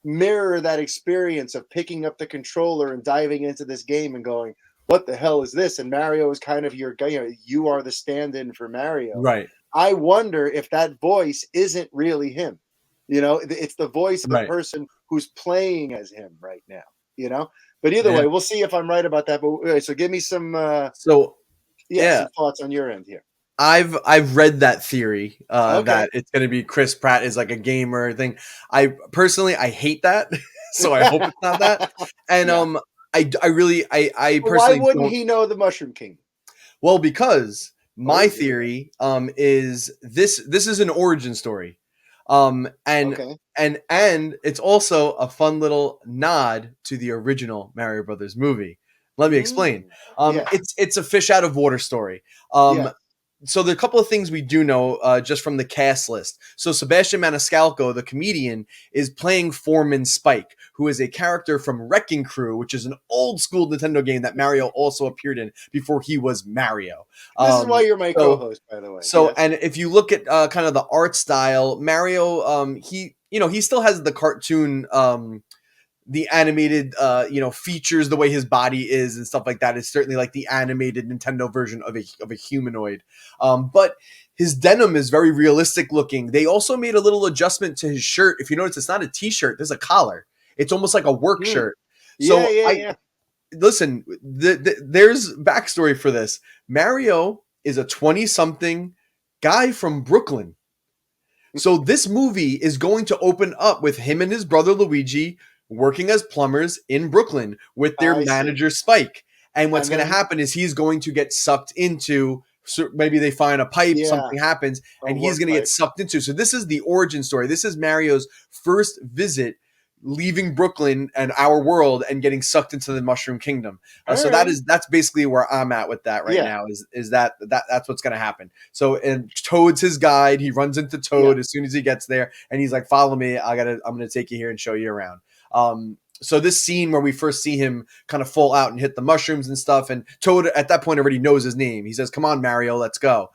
A: mirror that experience of picking up the controller and diving into this game and going, what the hell is this? And Mario is kind of your guy. You know, you are the stand-in for Mario.
B: Right.
A: I wonder if that voice isn't really him. You know, it's the voice of the person who's playing as him right now. You know, but either way, we'll see if I'm right about that. But so give me some. Some thoughts on your end here.
B: I've read that theory that it's going to be Chris Pratt is like a gamer thing. I personally hate that, so I hope it's not that. And I personally,
A: why wouldn't he know the Mushroom Kingdom?
B: Well, because my theory is this is an origin story, and it's also a fun little nod to the original Mario Brothers movie. Let me explain. It's a fish out of water story. So there are a couple of things we do know just from the cast list. So Sebastian Maniscalco, the comedian, is playing Foreman Spike, who is a character from Wrecking Crew, which is an old school Nintendo game that Mario also appeared in before he was Mario.
A: This is why you're my co-host, by the way.
B: So, and if you look at kind of the art style, Mario, he still has the cartoon, the animated, features, the way his body is and stuff like that is certainly like the animated Nintendo version of a humanoid. But his denim is very realistic looking. They also made a little adjustment to his shirt. If you notice, it's not a t-shirt. There's a collar. It's almost like a work shirt. So listen, there's backstory for this. Mario is a 20-something guy from Brooklyn. So this movie is going to open up with him and his brother Luigi working as plumbers in Brooklyn with their manager Spike. And what's going to happen is he's going to get sucked into, so maybe they find a pipe, something happens, and he's going to get sucked into. So this is the origin story. This is Mario's first visit leaving Brooklyn and our world and getting sucked into the Mushroom Kingdom. So that's basically where I'm at with that now is that's what's going to happen. So, and Toad's his guide. He runs into Toad as soon as he gets there and he's like, follow me. I'm going to take you here and show you around. So this scene where we first see him kind of fall out and hit the mushrooms and stuff, and Toad at that point already knows his name. He says, "Come on, Mario, let's go."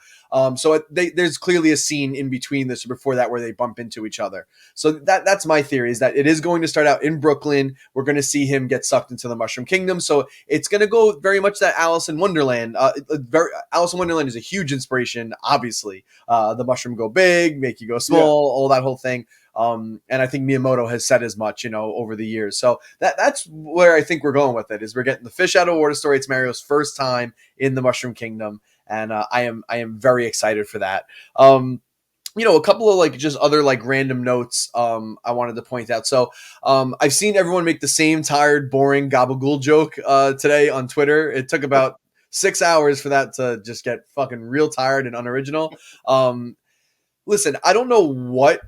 B: There's clearly a scene in between this or before that where they bump into each other. So that's my theory, is that it is going to start out in Brooklyn. We're going to see him get sucked into the Mushroom Kingdom. So it's going to go very much that Alice in Wonderland. Alice in Wonderland is a huge inspiration, obviously. The mushroom go big, make you go small, all that whole thing. And I think Miyamoto has said as much, over the years. So that's where I think we're going with it, is we're getting the fish out of water story. It's Mario's first time in the Mushroom Kingdom. And I am very excited for that. A couple of just other random notes I wanted to point out. So I've seen everyone make the same tired, boring gabagool joke today on Twitter. It took about 6 hours for that to just get fucking real tired and unoriginal. Listen, I don't know what,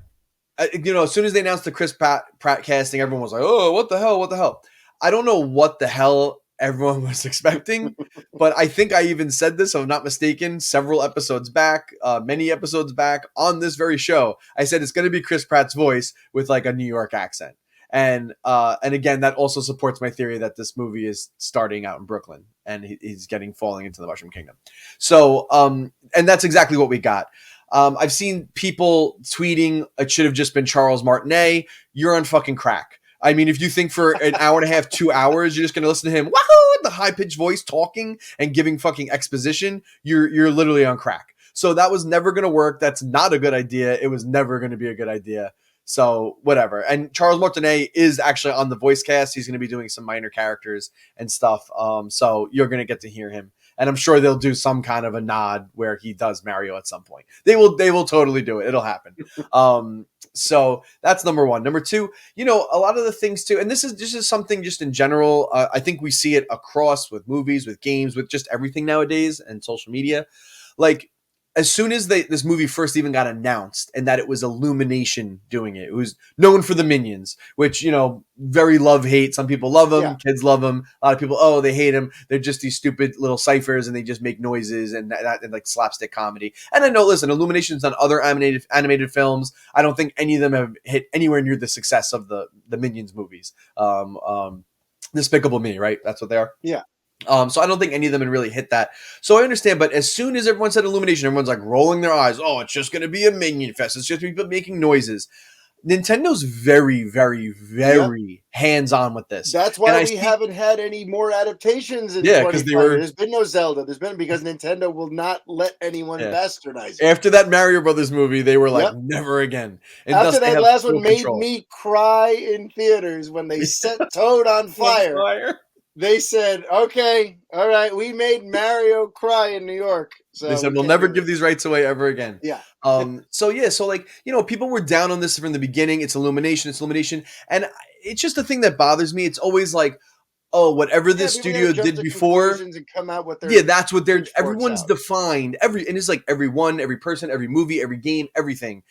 B: as soon as they announced the Chris Pratt casting, everyone was like, "Oh, what the hell? I don't know what the hell everyone was expecting, but I think I even said this, if I'm not mistaken, several episodes back, many episodes back on this very show. I said it's going to be Chris Pratt's voice with a New York accent. And again, that also supports my theory that this movie is starting out in Brooklyn and he's falling into the Mushroom Kingdom. So, and that's exactly what we got. I've seen people tweeting, it should have just been Charles Martinet. You're on fucking crack. I mean, if you think for an hour and a half, 2 hours, you're just going to listen to him, wahoo, the high-pitched voice talking and giving fucking exposition, you're literally on crack. So that was never going to work. That's not a good idea. It was never going to be a good idea. So whatever. And Charles Martinet is actually on the voice cast. He's going to be doing some minor characters and stuff. So you're going to get to hear him. And I'm sure they'll do some kind of a nod where he does Mario at some point. They will totally do it. It'll happen. So that's number one. Number two, a lot of the things too, and this is something just in general. I think we see it across with movies, with games, with just everything nowadays and social media. As soon as this movie first even got announced and that it was Illumination doing it, it was known for the Minions, which, very love-hate. Some people love them. Yeah. Kids love them. A lot of people, they hate them. They're just these stupid little ciphers and they just make noises and slapstick comedy. And I know, listen, Illumination's done other animated films. I don't think any of them have hit anywhere near the success of the Minions movies. Despicable Me, right? That's what they are?
A: Yeah.
B: So I don't think any of them had really hit that. So I understand, but as soon as everyone said Illumination, everyone's rolling their eyes. Oh, it's just going to be a Minion fest. It's just people making noises. Nintendo's very, very, very hands-on with this.
A: That's why we haven't had any more adaptations in 25 years. There's been no Zelda. Because Nintendo will not let anyone bastardize it.
B: After that Mario Brothers movie, they were never again.
A: And after that last one made me cry in theaters when they set Toad on fire. They said, okay, all right, we made Mario cry in New York. So
B: they said, we'll never give these rights away ever again.
A: Yeah.
B: So people were down on this from the beginning. It's Illumination. And it's just the thing that bothers me. It's always whatever this studio did before.
A: And come out with their
B: that's what they're, everyone's defined. And it's everyone, every person, every movie, every game, everything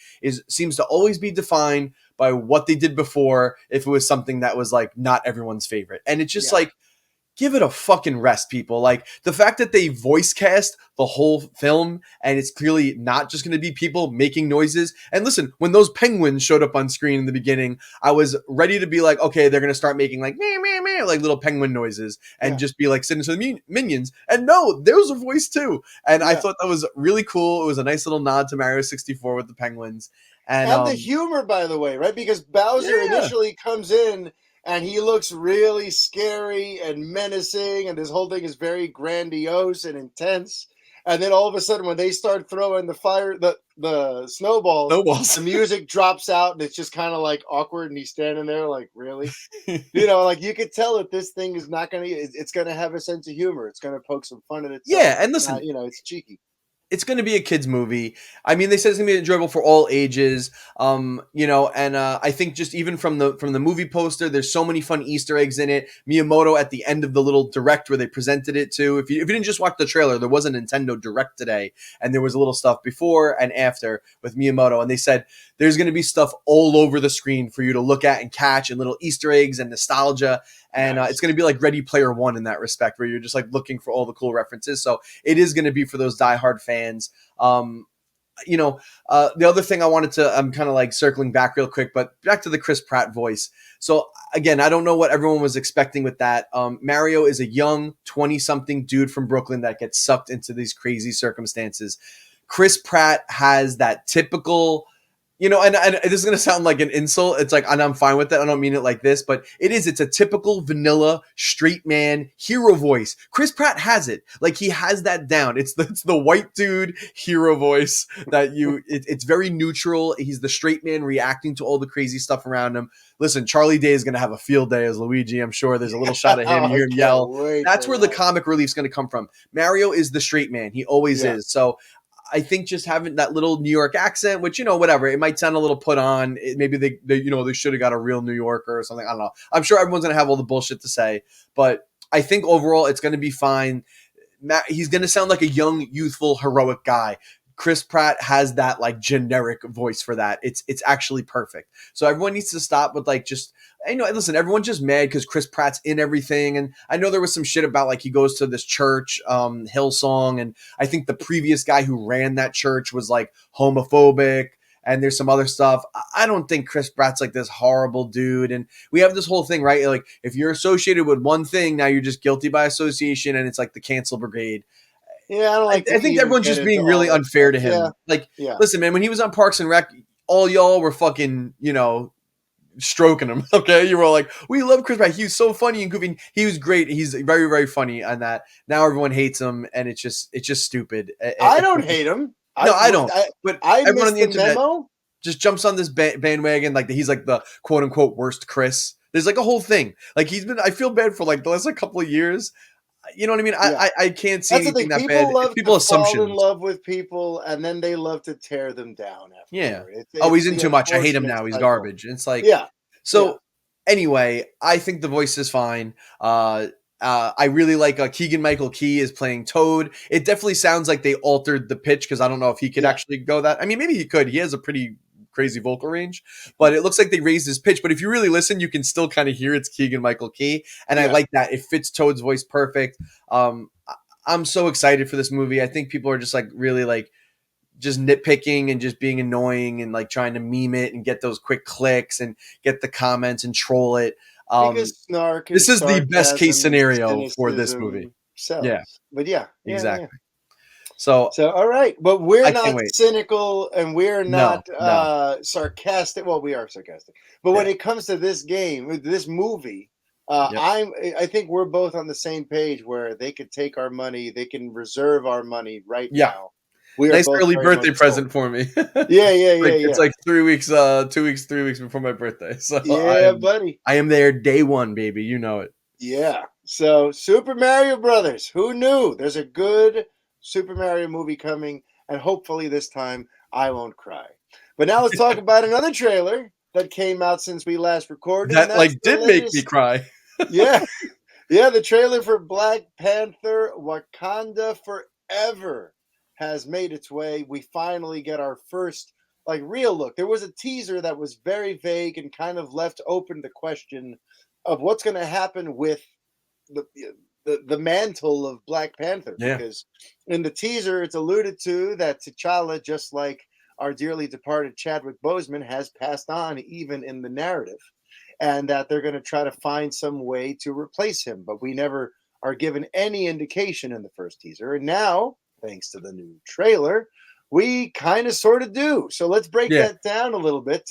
B: seems to always be defined by what they did before. If it was something that was not everyone's favorite. And it's just give it a fucking rest, people. The fact that they voice cast the whole film and it's clearly not just going to be people making noises. And listen, when those penguins showed up on screen in the beginning, I was ready to be okay, they're going to start making meh, meh, meh, little penguin noises and just be sitting to the minions. And no, there was a voice too. And I thought that was really cool. It was a nice little nod to Mario 64 with the penguins. And
A: the humor, by the way, right? Because Bowser initially comes in and he looks really scary and menacing, and this whole thing is very grandiose and intense. And then all of a sudden, when they start throwing the snowballs, the music drops out, and it's just kind of awkward, and he's standing there really? You could tell that this thing is not going to, it's going to have a sense of humor. It's going to poke some fun at itself.
B: Yeah, and listen,
A: it's cheeky.
B: It's going to be a kid's movie. I mean, they said it's going to be enjoyable for all ages. And I think just even from the movie poster, there's so many fun Easter eggs in it. Miyamoto at the end of the little direct where they presented it to. If you didn't just watch the trailer, there was a Nintendo Direct today, and there was a little stuff before and after with Miyamoto, and they said there's going to be stuff all over the screen for you to look at and catch, and little Easter eggs and nostalgia. And it's going to be like Ready Player One in that respect, where you're just looking for all the cool references. So it is going to be for those diehard fans. The other thing I wanted to, I'm kind of like circling back real quick, but back to the Chris Pratt voice. So again, I don't know what everyone was expecting with that. Mario is a young 20-something dude from Brooklyn that gets sucked into these crazy circumstances. Chris Pratt has that typical, and this is going to sound like an insult. It's like, and I'm fine with it. I don't mean it like this, but it's a typical vanilla straight man hero voice. Chris Pratt has it. Like, he has that down. It's the white dude hero voice that it's very neutral. He's the straight man reacting to all the crazy stuff around him. Listen, Charlie Day is going to have a field day as Luigi. I'm sure there's a little shot of him. You hear him yell. That's where the comic relief is going to come from. Mario is the straight man. He always is. So I think just having that little New York accent, which, whatever, it might sound a little put on. Maybe they should have got a real New Yorker or something. I don't know. I'm sure everyone's going to have all the bullshit to say, but I think overall it's going to be fine. He's going to sound like a young, youthful, heroic guy. Chris Pratt has that like generic voice for that. It's actually perfect. So everyone needs to stop with like just, listen, everyone's just mad because Chris Pratt's in everything. And I know there was some shit about like he goes to this church, Hillsong. And I think the previous guy who ran that church was like homophobic. And there's some other stuff. I don't think Chris Pratt's like this horrible dude. And we have this whole thing, right? Like if you're associated with one thing, now you're just guilty by association. And it's like the cancel brigade.
A: Yeah, I don't like.
B: I think everyone's just being really unfair to him. Listen, man, when he was on Parks and Rec, all y'all were fucking, stroking him. Okay, you were all like, "We love Chris Pratt. He was so funny and goofy. He was great. He's very, very funny." On that, now everyone hates him, and it's just stupid.
A: I don't hate him.
B: No, I don't. But everyone on the internet
A: memo?
B: just jumps on this bandwagon like he's like the quote unquote worst Chris. There's like a whole thing. Like I feel bad for like the last couple of years. You know what I mean? Yeah. I can't see anything that bad. People assumptions.
A: Fall in love with people, and then they love to tear them down. After.
B: Yeah. He's in too much. I hate him now. He's garbage. It's like, anyway, I think the voice is fine. I really like Keegan-Michael Key is playing Toad. It definitely sounds like they altered the pitch because I don't know if he could actually go that. I mean, maybe he could. He has a pretty crazy vocal range, but it looks like they raised his pitch. But if you really listen, you can still kind of hear it's Keegan-Michael Key, and I like that. It fits Toad's voice perfect. I'm so excited for this movie. I think people are just like really like just nitpicking and just being annoying and like trying to meme it and get those quick clicks and get the comments and troll it.
A: Snark.
B: This is the best case scenario for this movie.
A: Sells. Yeah, but
B: exactly.
A: Yeah.
B: So
A: all right, but we're not cynical and we're not sarcastic. Well, we are sarcastic, but when it comes to this game, this movie, I think we're both on the same page where they could take our money, they can reserve our money right now.
B: Nice early birthday present for me. It's like 3 weeks, 3 weeks before my birthday. So
A: buddy,
B: I am there day one, baby. You know it.
A: Yeah. So Super Mario Brothers. Who knew? There's a good Super Mario movie coming, and hopefully this time I won't cry. But now let's talk about another trailer that came out since we last recorded.
B: That did make me cry.
A: The trailer for Black Panther: Wakanda Forever has made its way. We finally get our first real look. There was a teaser that was very vague and kind of left open the question of what's going to happen with the mantle of Black Panther, because in the teaser it's alluded to that T'Challa, just like our dearly departed Chadwick Boseman, has passed on even in the narrative, and that they're going to try to find some way to replace him, but we never are given any indication in the first teaser. And now, thanks to the new trailer, we kind of sort of do. So let's break that down a little bit.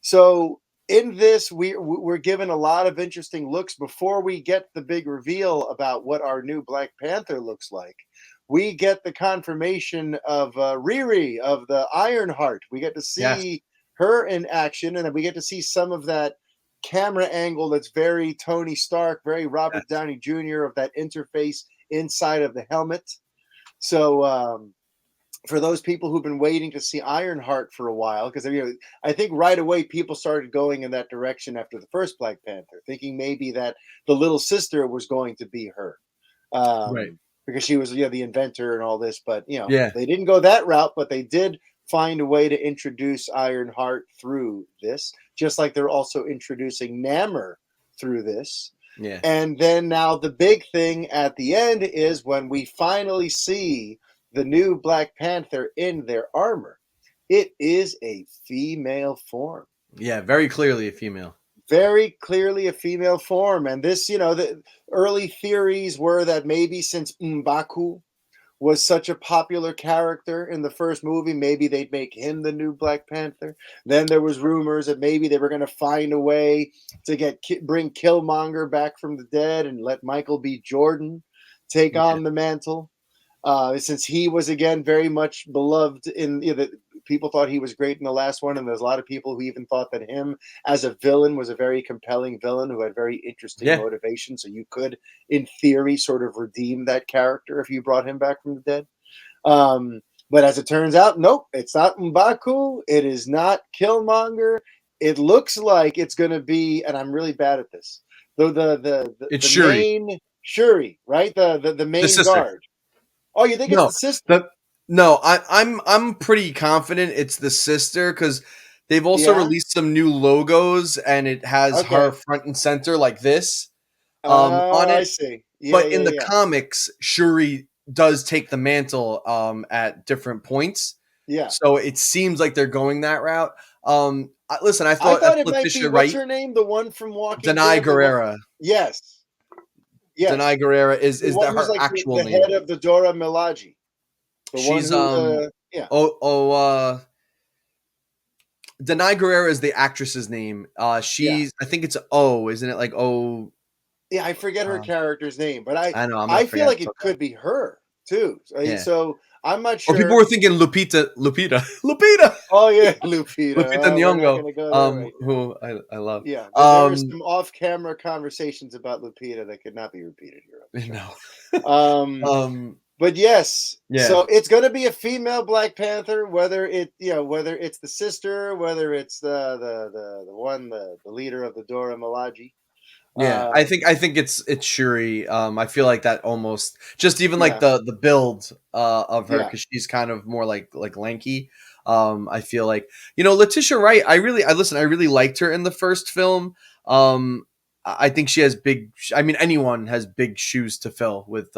A: So in this, we're given a lot of interesting looks. Before we get the big reveal about what our new Black Panther looks like, we get the confirmation of Riri of the Ironheart. We get to see her in action, and then we get to see some of that camera angle that's very Tony Stark, very Robert Downey Jr. of that interface inside of the helmet. So for those people who've been waiting to see Ironheart for a while, because I think right away people started going in that direction after the first Black Panther, thinking maybe that the little sister was going to be her, because she was the inventor and all this. But they didn't go that route, but they did find a way to introduce Ironheart through this, just like they're also introducing Namor through this. And then now the big thing at the end is when we finally see the new Black Panther in their armor, it is a female form.
B: Yeah, very clearly a female.
A: Very clearly a female form. And this, the early theories were that maybe since M'Baku was such a popular character in the first movie, maybe they'd make him the new Black Panther. Then there was rumors that maybe they were going to find a way to bring Killmonger back from the dead and let Michael B. Jordan take on the mantle. Since he was, again, very much beloved people thought he was great in the last one, and there's a lot of people who even thought that him as a villain was a very compelling villain who had very interesting motivation. So you could, in theory, sort of redeem that character if you brought him back from the dead. But as it turns out, nope, it's not M'Baku. It is not Killmonger. It looks like it's going to be, and I'm really bad at this, though
B: it's
A: the main Shuri, right? The main guard. Oh, you think it's the sister?
B: No, I'm pretty confident it's the sister because they've also released some new logos and it has her front and center like this on it.
A: I see.
B: But in the comics, Shuri does take the mantle at different points.
A: Yeah.
B: So it seems like they're going that route. Listen, I thought
A: it might be, what's her name? The one from Walking
B: Dead? Danai Gurira.
A: Yes.
B: Danai Gurira is her
A: like
B: actual name.
A: The head of the Dora Milaje.
B: She's Danai Gurira is the actress's name. I think it's O, isn't it? Like O.
A: Yeah, I forget her character's name, but
B: I know.
A: I feel like it could be her too. So I'm not sure.
B: Or people were thinking Lupita.
A: Oh yeah, Lupita.
B: Lupita Nyong'o, who I love.
A: Yeah, there were some off-camera conversations about Lupita that could not be repeated here.
B: No.
A: But yes, so it's going to be a female Black Panther, whether it's the sister, whether it's the one, the leader of the Dora Milaje.
B: Yeah, I think it's Shuri. I feel like that almost just even like the build of her because she's kind of more like lanky. I feel like Letitia Wright. I really liked her in the first film. I think she has anyone has big shoes to fill with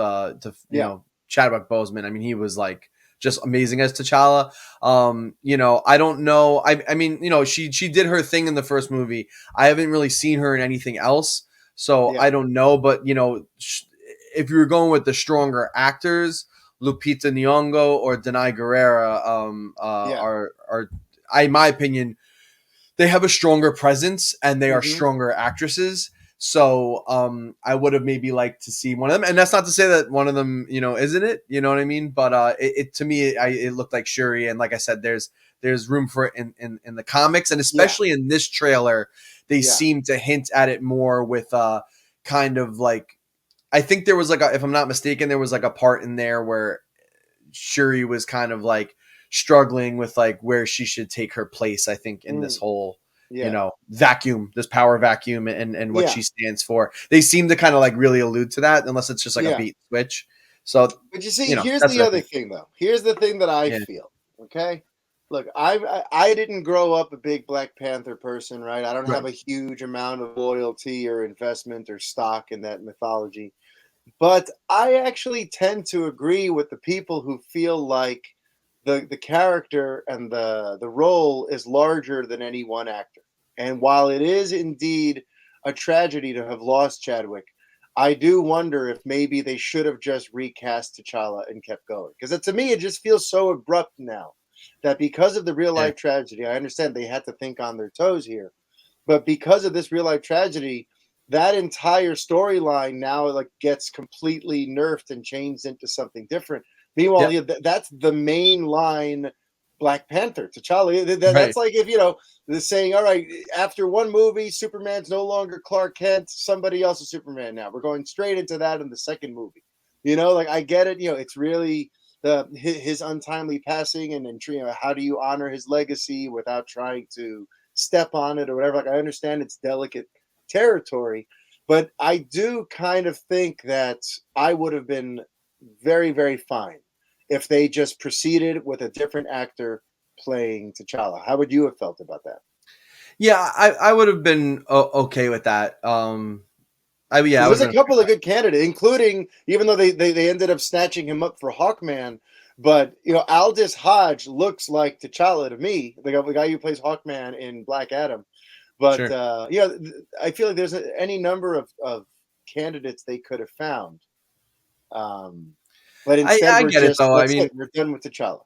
B: Chadwick Boseman. I mean, he was like just amazing as T'Challa. I don't know. I mean, she did her thing in the first movie. I haven't really seen her in anything else, so I don't know. But if you were going with the stronger actors, Lupita Nyong'o or Danai Gurira are, in my opinion, they have a stronger presence and they are stronger actresses. So I would have maybe liked to see one of them, and that's not to say that one of them, isn't it? You know what I mean? But it to me, it looked like Shuri, and like I said, there's room for it in the comics, and especially in this trailer, they seem to hint at it more with kind of like, I think there was if I'm not mistaken, there was like a part in there where Shuri was kind of like struggling with like where she should take her place. I think in this whole. Vacuum, this power vacuum and what she stands for. They seem to kind of like really allude to that, unless it's just like a beat switch. So,
A: but you see, here's the other thing though. Here's the thing that I feel. Okay. Look, I didn't grow up a big Black Panther person, right? I don't have a huge amount of loyalty or investment or stock in that mythology. But I actually tend to agree with the people who feel like the character and the role is larger than any one actor. And while it is indeed a tragedy to have lost Chadwick, I do wonder if maybe they should have just recast T'Challa and kept going. Because to me, it just feels so abrupt now that because of the real life tragedy, I understand they had to think on their toes here. But because of this real life tragedy, that entire storyline now gets completely nerfed and changed into something different. Meanwhile, that's the main line Black Panther, T'Challa. That's like if, they're saying, all right, after one movie, Superman's no longer Clark Kent, somebody else is Superman now. We're going straight into that in the second movie. I get it. It's really his untimely passing and how do you honor his legacy without trying to step on it or whatever. I understand it's delicate territory, but I do kind of think that I would have been very, very fine if they just proceeded with a different actor playing T'Challa. How would you have felt about that?
B: Yeah, I would have been okay with that.
A: There's a couple of good candidates, including, even though they ended up snatching him up for Hawkman, But Aldous Hodge looks like T'Challa to me, the guy who plays Hawkman in Black Adam. But
B: Sure.
A: I feel like there's any number of candidates they could have found, but instead
B: I
A: we're
B: get it
A: just
B: though. I
A: that's
B: mean,
A: it. We're done with T'Challa.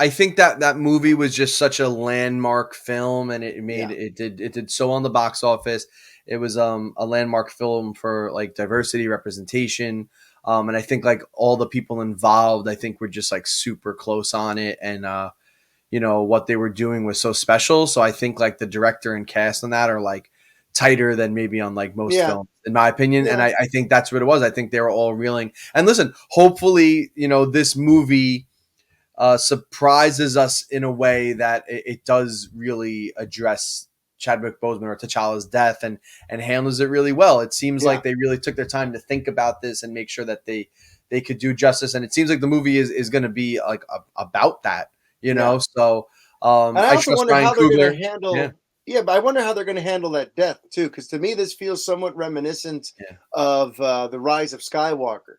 B: I think that movie was just such a landmark film, and
A: Yeah,
B: it did so on the box office. It was a landmark film for like diversity representation, and I think like all the people involved, I think were just like super close on it, and what they were doing was so special. So I think like the director and cast on that are like tighter than maybe on like most
A: yeah,
B: films, in my opinion. And
A: yeah,
B: I think that's what it was. I think they were all reeling. And listen, hopefully, this movie surprises us in a way that it does really address Chadwick Boseman or T'Challa's death and handles it really well. It seems
A: yeah,
B: like they really took their time to think about this and make sure that they could do justice. And it seems like the movie is going to be like about that,
A: yeah.
B: So
A: And I
B: I
A: also
B: trust
A: wonder
B: Ryan
A: how they're going
B: Coogler.
A: to
B: Yeah,
A: handle. Yeah, but I wonder how they're going to handle that death too, because to me this feels somewhat reminiscent
B: yeah,
A: of the Rise of Skywalker,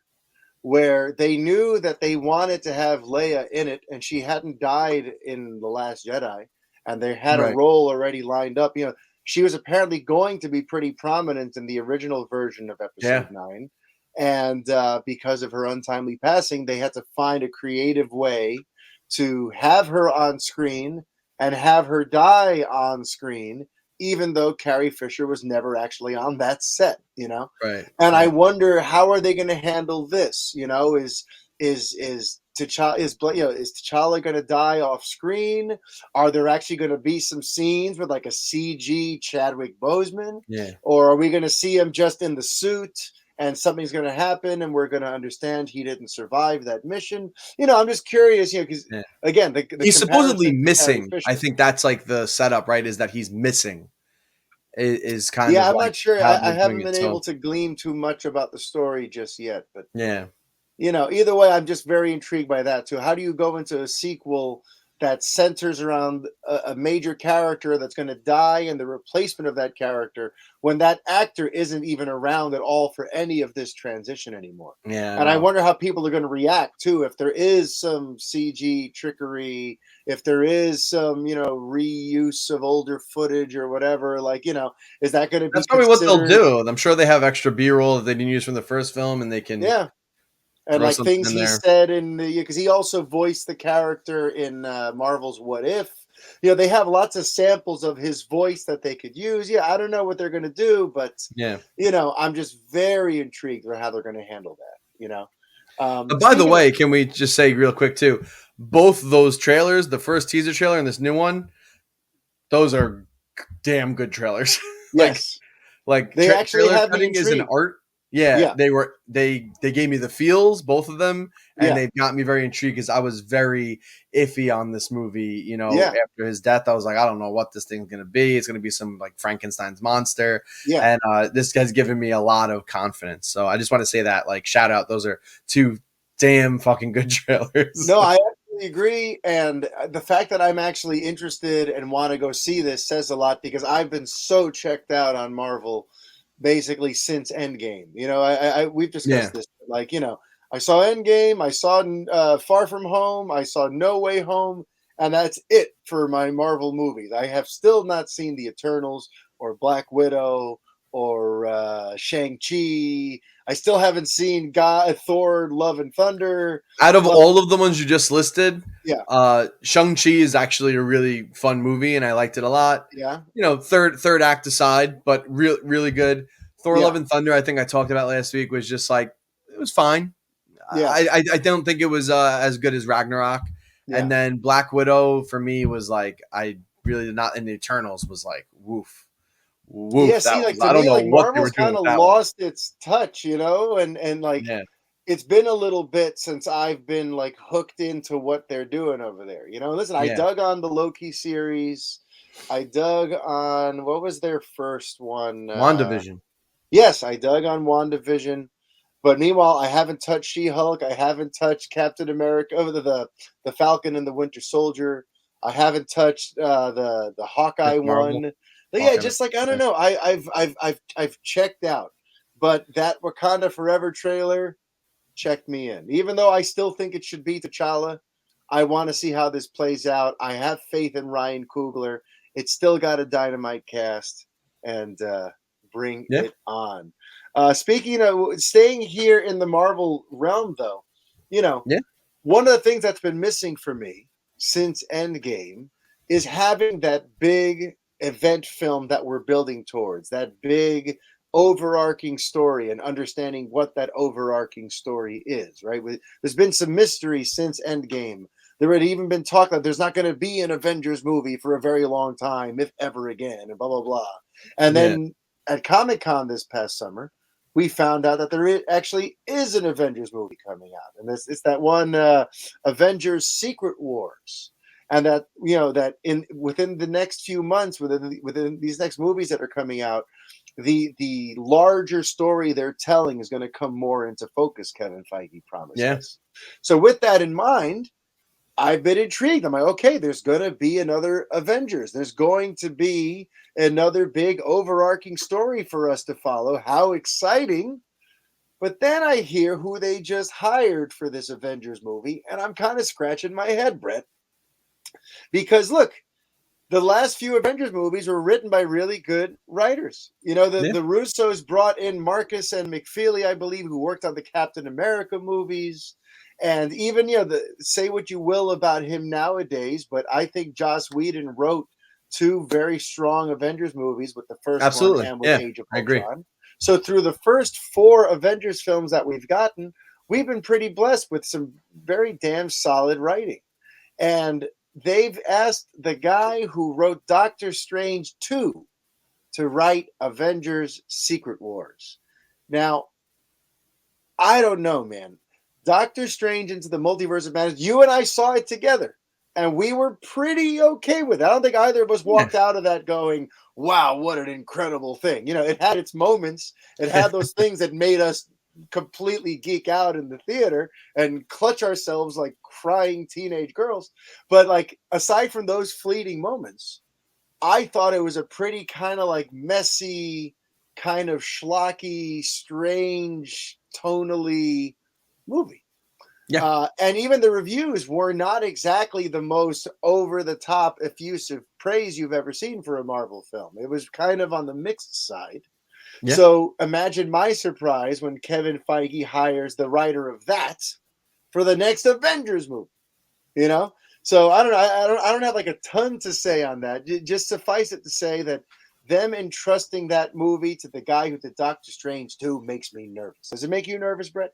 A: where they knew that they wanted to have Leia in it, and she hadn't died in The Last Jedi, and they had a
B: right.
A: role already lined up. She was apparently going to be pretty prominent in the original version of Episode
B: Yeah,
A: 9, and because of her untimely passing, they had to find a creative way to have her on screen and have her die on screen, even though Carrie Fisher was never actually on that set.
B: right,
A: And I
B: right.
A: wonder how are they going to handle this? Is T'Challa is T'Challa going to die off screen? Are there actually going to be some scenes with like a CG Chadwick Boseman,
B: Yeah.
A: or are we going to see him just in the suit? And something's going to happen, and we're going to understand he didn't survive that mission. I'm just curious, because
B: Yeah.
A: again, the
B: He's supposedly
A: comparison to Carrie
B: missing. I
A: Fisher.
B: think that's like the setup, right? Is that he's missing is kind
A: Yeah,
B: of
A: I'm
B: like
A: not sure.
B: how
A: I
B: they're doing
A: haven't
B: it.
A: been
B: So
A: able to glean too much about the story just yet, but
B: yeah.
A: either way, I'm just very intrigued by that too. How do you go into a sequel that centers around a major character that's going to die and the replacement of that character when that actor isn't even around at all for any of this transition anymore?
B: Yeah, I
A: And I
B: know.
A: wonder how people are going to react too if there is some CG trickery, if there is some, reuse of older footage or whatever. Like, is that going to be
B: That's probably what they'll
A: considered?
B: do. I'm sure they have extra B-roll that they didn't use from the first film, and they can
A: Yeah. And
B: throw
A: like
B: something
A: things
B: in
A: he
B: there.
A: said in the because he also voiced the character in Marvel's What If. They have lots of samples of his voice that they could use. Yeah, I don't know what they're going to do, but
B: Yeah.
A: I'm just very intrigued for how they're going to handle that.
B: By the
A: Speaking of,
B: way, can we just say real quick too? Both those trailers, the first teaser trailer and this new one, those are damn good trailers. like
A: yes,
B: like
A: they actually
B: trailer
A: have me
B: cutting is an
A: intrigued.
B: art. Yeah,
A: Yeah,
B: they gave me the feels, both of them, and
A: yeah,
B: they've got me very intrigued because I was very iffy on this movie.
A: yeah,
B: After his death, I was like, I don't know what this thing's gonna be. It's gonna be some like Frankenstein's monster,
A: yeah.
B: and this has given me a lot of confidence. So I just want to say that, like, shout out. Those are two damn fucking good trailers.
A: No, I absolutely agree. And the fact that I'm actually interested and want to go see this says a lot because I've been so checked out on Marvel basically since Endgame. We've
B: Yeah,
A: discussed this. Like, I saw Endgame, I saw Far From Home, I saw No Way Home, and that's it for my Marvel movies. I have still not seen The Eternals or Black Widow or Shang-Chi. I still haven't seen Thor, Love and Thunder.
B: out of
A: But
B: all of the ones you just listed,
A: yeah,
B: Shang-Chi is actually a really fun movie, and I liked it a lot.
A: yeah,
B: Third act aside, but really good. Thor:
A: yeah,
B: Love and Thunder, I think I talked about last week, was just like it was fine.
A: yeah,
B: I don't think it was as good as Ragnarok.
A: yeah.
B: And then Black Widow for me was like I really did not. And the Eternals was like woof,
A: Yeah,
B: woof. That
A: see, like
B: was
A: to
B: I don't
A: me,
B: know
A: like
B: what they were
A: Marvel's
B: doing
A: kind
B: with
A: of
B: that one.
A: lost its touch, and like
B: Yeah,
A: it's been a little bit since I've been like hooked into what they're doing over there. Listen, I
B: yeah.
A: dug on the Loki series. I dug on what was their first one?
B: WandaVision.
A: Yes, I dug on WandaVision. But meanwhile, I haven't touched She-Hulk. I haven't touched Captain America, the Falcon and the Winter Soldier. I haven't touched the
B: Miss
A: Hawkeye
B: Marvel.
A: one. But yeah,
B: Hawkeye.
A: just like I don't
B: Yeah.
A: know, I've checked out. But that Wakanda Forever trailer checked me in. Even though I still think it should be T'Challa, I want to see how this plays out. I have faith in Ryan Coogler. It's still got a dynamite cast, and bring
B: Yeah.
A: it on. Speaking of staying here in the Marvel realm, though,
B: Yeah.
A: one of the things that's been missing for me since Endgame is having that big event film that we're building towards, that big overarching story, and understanding what that overarching story is, right? There's been some mystery since Endgame. There had even been talk that there's not going to be an Avengers movie for a very long time, if ever again, and blah, blah, blah. And
B: Yeah.
A: then at Comic-Con this past summer, we found out that there actually is an Avengers movie coming out. And it's that one Avengers Secret Wars. And that, that within the next few months, within these next movies that are coming out, the larger story they're telling is going to come more into focus, Kevin Feige promised us. So with that in mind, I've been intrigued. I'm like, okay, there's going to be another Avengers. There's going to be another big overarching story for us to follow. How exciting. But then I hear who they just hired for this Avengers movie, and I'm kind of scratching my head, Brett. Because look, the last few Avengers movies were written by really good writers. The Russos brought in Marcus and McFeely, I believe, who worked on the Captain America movies. And even, say what you will about him nowadays, but I think Joss Whedon wrote 2 very strong Avengers movies, with the first one and with Age of Ultron. So through the first 4 Avengers films that we've gotten, we've been pretty blessed with some very damn solid writing. And they've asked the guy who wrote Doctor Strange 2 to write Avengers Secret Wars. Now, I don't know, man. Doctor Strange Into the Multiverse of Madness, you and I saw it together, and we were pretty okay with it. I don't think either of us walked out of that going, wow, what an incredible thing. It had its moments. It had those things that made us completely geek out in the theater and clutch ourselves like crying teenage girls. But like, aside from those fleeting moments, I thought it was a pretty kind of like messy, kind of schlocky, strange, tonally movie. And even the reviews were not exactly the most over-the-top effusive praise you've ever seen for a Marvel film. It was kind of on the mixed side. Yeah. So imagine my surprise when Kevin Feige hires the writer of that for the next Avengers movie. So I don't know. I don't have like a ton to say on that. Just suffice it to say that them entrusting that movie to the guy who did Doctor Strange 2 makes me nervous. Does it make you nervous, Brett?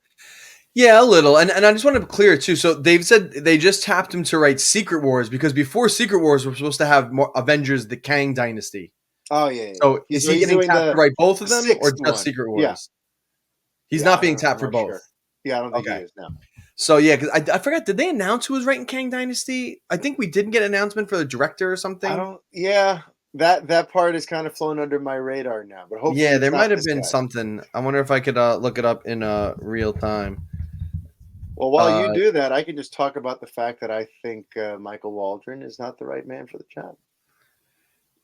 B: Yeah, a little. And I just want to be clear, too. So they've said they just tapped him to write Secret Wars because before Secret Wars, we're supposed to have more Avengers, the Kang Dynasty.
A: Oh, yeah.
B: So is he getting tapped to write both of them or just
A: one.
B: Secret Wars?
A: Yeah.
B: He's not being tapped for both.
A: Sure. Yeah, I don't think he is now.
B: So, yeah, because I forgot, did they announce who was writing Kang Dynasty? I think we didn't get an announcement for the director or something.
A: That part is kind of flown under my radar now. But hopefully
B: there might have been something. I wonder if I could look it up in real time.
A: Well, while you do that, I can just talk about the fact that I think Michael Waldron is not the right man for the job.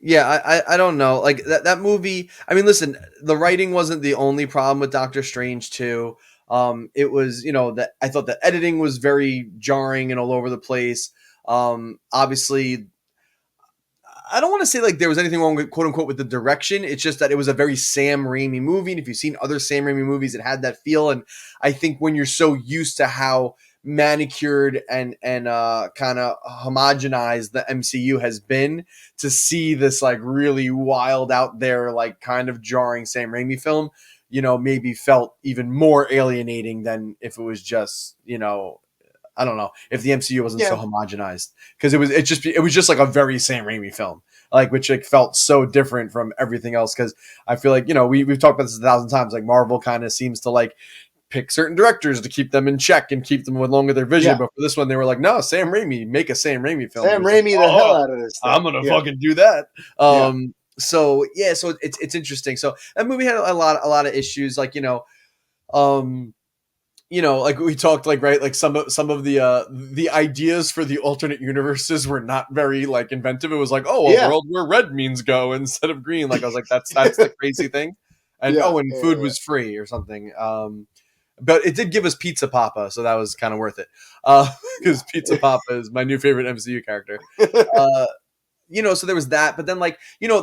B: Yeah, I don't know. Like that movie, I mean, listen, the writing wasn't the only problem with Doctor Strange 2. It was, that I thought the editing was very jarring and all over the place. Obviously, I don't want to say like there was anything wrong with quote unquote with the direction. It's just that it was a very Sam Raimi movie. And if you've seen other Sam Raimi movies, it had that feel. And I think when you're so used to how manicured and kind of homogenized the MCU has been, to see this like really wild out there, like kind of jarring Sam Raimi film, maybe felt even more alienating than if it was just, I don't know, if the MCU wasn't so homogenized, because it was just like a very Sam Raimi film, like which like felt so different from everything else. Because I feel like we've talked about this 1,000 times. Like Marvel kind of seems to like pick certain directors to keep them in check and keep them along with their vision. Yeah. But for this one, they were like, no, Sam Raimi, make a Sam Raimi film.
A: Sam Raimi the hell out of this thing.
B: I'm gonna fucking do that. So it's interesting. So that movie had a lot of issues, like like we talked, like, right, like some of the ideas for the alternate universes were not very like inventive. It was like, a world where red means go instead of green. Like I was like, that's the crazy thing. And food was free or something. but it did give us Pizza Papa, so that was kind of worth it. Because Pizza Papa is my new favorite MCU character. So there was that, but then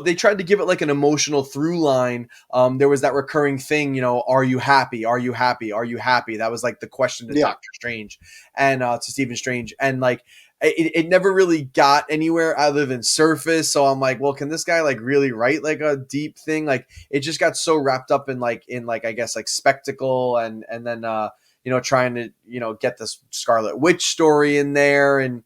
B: they tried to give it like an emotional through line. There was that recurring thing, are you happy? Are you happy? Are you happy? That was like the question to Doctor Strange and to Stephen Strange. And it never really got anywhere other than surface. So I'm like, well, can this guy really write like a deep thing? Like it just got so wrapped up in I guess spectacle and then trying to get this Scarlet Witch story in there and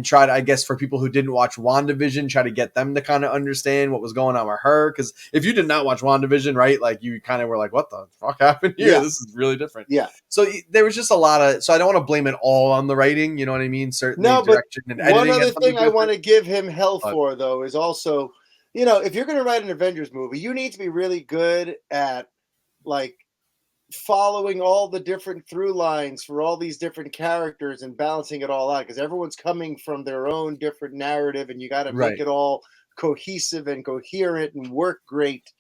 B: try to, I guess, for people who didn't watch WandaVision, try to get them to kind of understand what was going on with her. Because if you did not watch WandaVision, right, you kind of were like, what the fuck happened here? Yeah. This is really different.
A: Yeah.
B: So there was just a lot of, so I don't want to blame it all on the writing, you know what I mean? Certainly direction and editing.
A: One other thing I want to give him hell for, though, is also, if you're going to write an Avengers movie, you need to be really good at, following all the different through lines for all these different characters and balancing it all out, because everyone's coming from their own different narrative and you got to make it all cohesive and coherent and work great.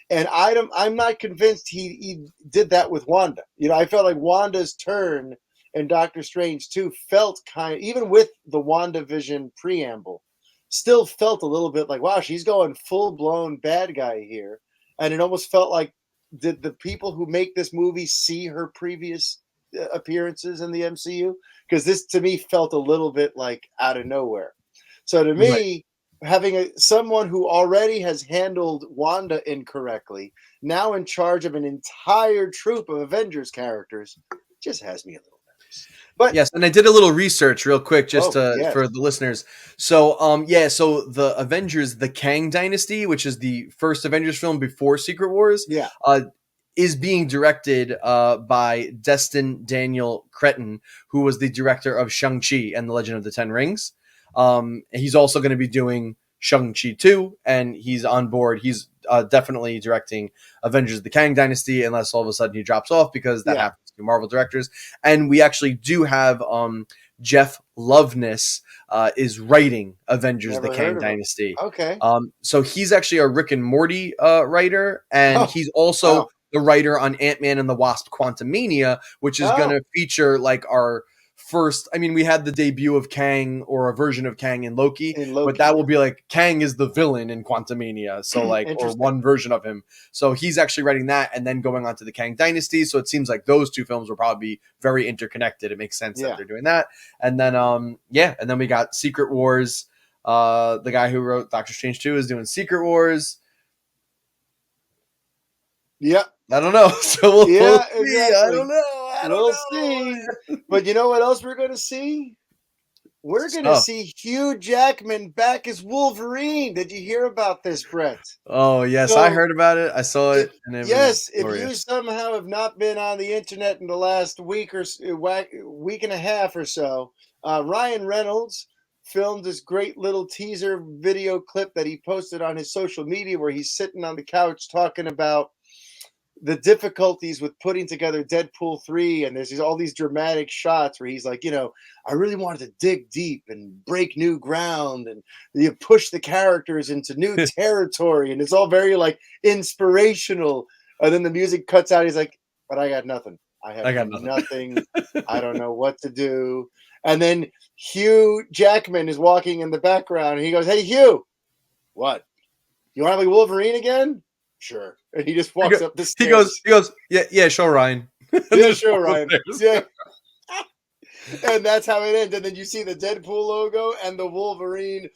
A: And I'm not convinced he did that with Wanda. I felt like Wanda's turn in Doctor Strange 2 felt even with the WandaVision preamble, still felt a little bit like, wow, she's going full blown bad guy here. And it almost felt like, did the people who make this movie see her previous appearances in the MCU? Because this, to me, felt a little bit like out of nowhere. So to me, having someone who already has handled Wanda incorrectly, now in charge of an entire troop of Avengers characters, just has me a little nervous. But
B: yes, and I did a little research real quick just for the listeners. So, so the Avengers, the Kang Dynasty, which is the first Avengers film before Secret Wars, is being directed by Destin Daniel Cretton, who was the director of Shang-Chi and the Legend of the Ten Rings. He's also going to be doing Shang-Chi 2, and he's on board. He's definitely directing Avengers the Kang Dynasty, unless all of a sudden he drops off, because that happens to Marvel directors. And we actually do have Jeff Loveness is writing Avengers the Kang Dynasty.
A: Okay.
B: So he's actually a Rick and Morty writer, and he's also the writer on Ant-Man and the Wasp Quantumania, which is going to feature our first, we had the debut of Kang, or a version of Kang in Loki, but that will be Kang is the villain in Quantumania, so or one version of him. So he's actually writing that and then going on to the Kang Dynasty. So it seems like those two films will probably be very interconnected. It makes sense that they're doing that. And then and then we got Secret Wars. The guy who wrote Doctor Strange 2 is doing Secret Wars.
A: Yeah.
B: I don't know. So we'll see.
A: Exactly.
B: I don't know.
A: We'll see. But you know what else we're going to see? We're going to see Hugh Jackman back as Wolverine. Did you hear about this, Brett?
B: Oh, yes. I heard about it. I saw it. And it
A: yes. If you somehow have not been on the internet in the last week and a half or so, Ryan Reynolds filmed this great little teaser video clip that he posted on his social media where he's sitting on the couch talking about the difficulties with putting together Deadpool 3, and there's all these dramatic shots where he's like, I really wanted to dig deep and break new ground, and you push the characters into new territory, and it's all very inspirational. And then the music cuts out. He's like, but I got nothing. I got nothing. I don't know what to do. And then Hugh Jackman is walking in the background, and he goes, "Hey, Hugh, what? You want to be Wolverine again?" Sure. And he just walks up the stairs.
B: He goes, yeah, sure, Ryan.
A: Yeah, sure, Ryan. Yeah. And that's how it ends. And then you see the Deadpool logo and the Wolverine,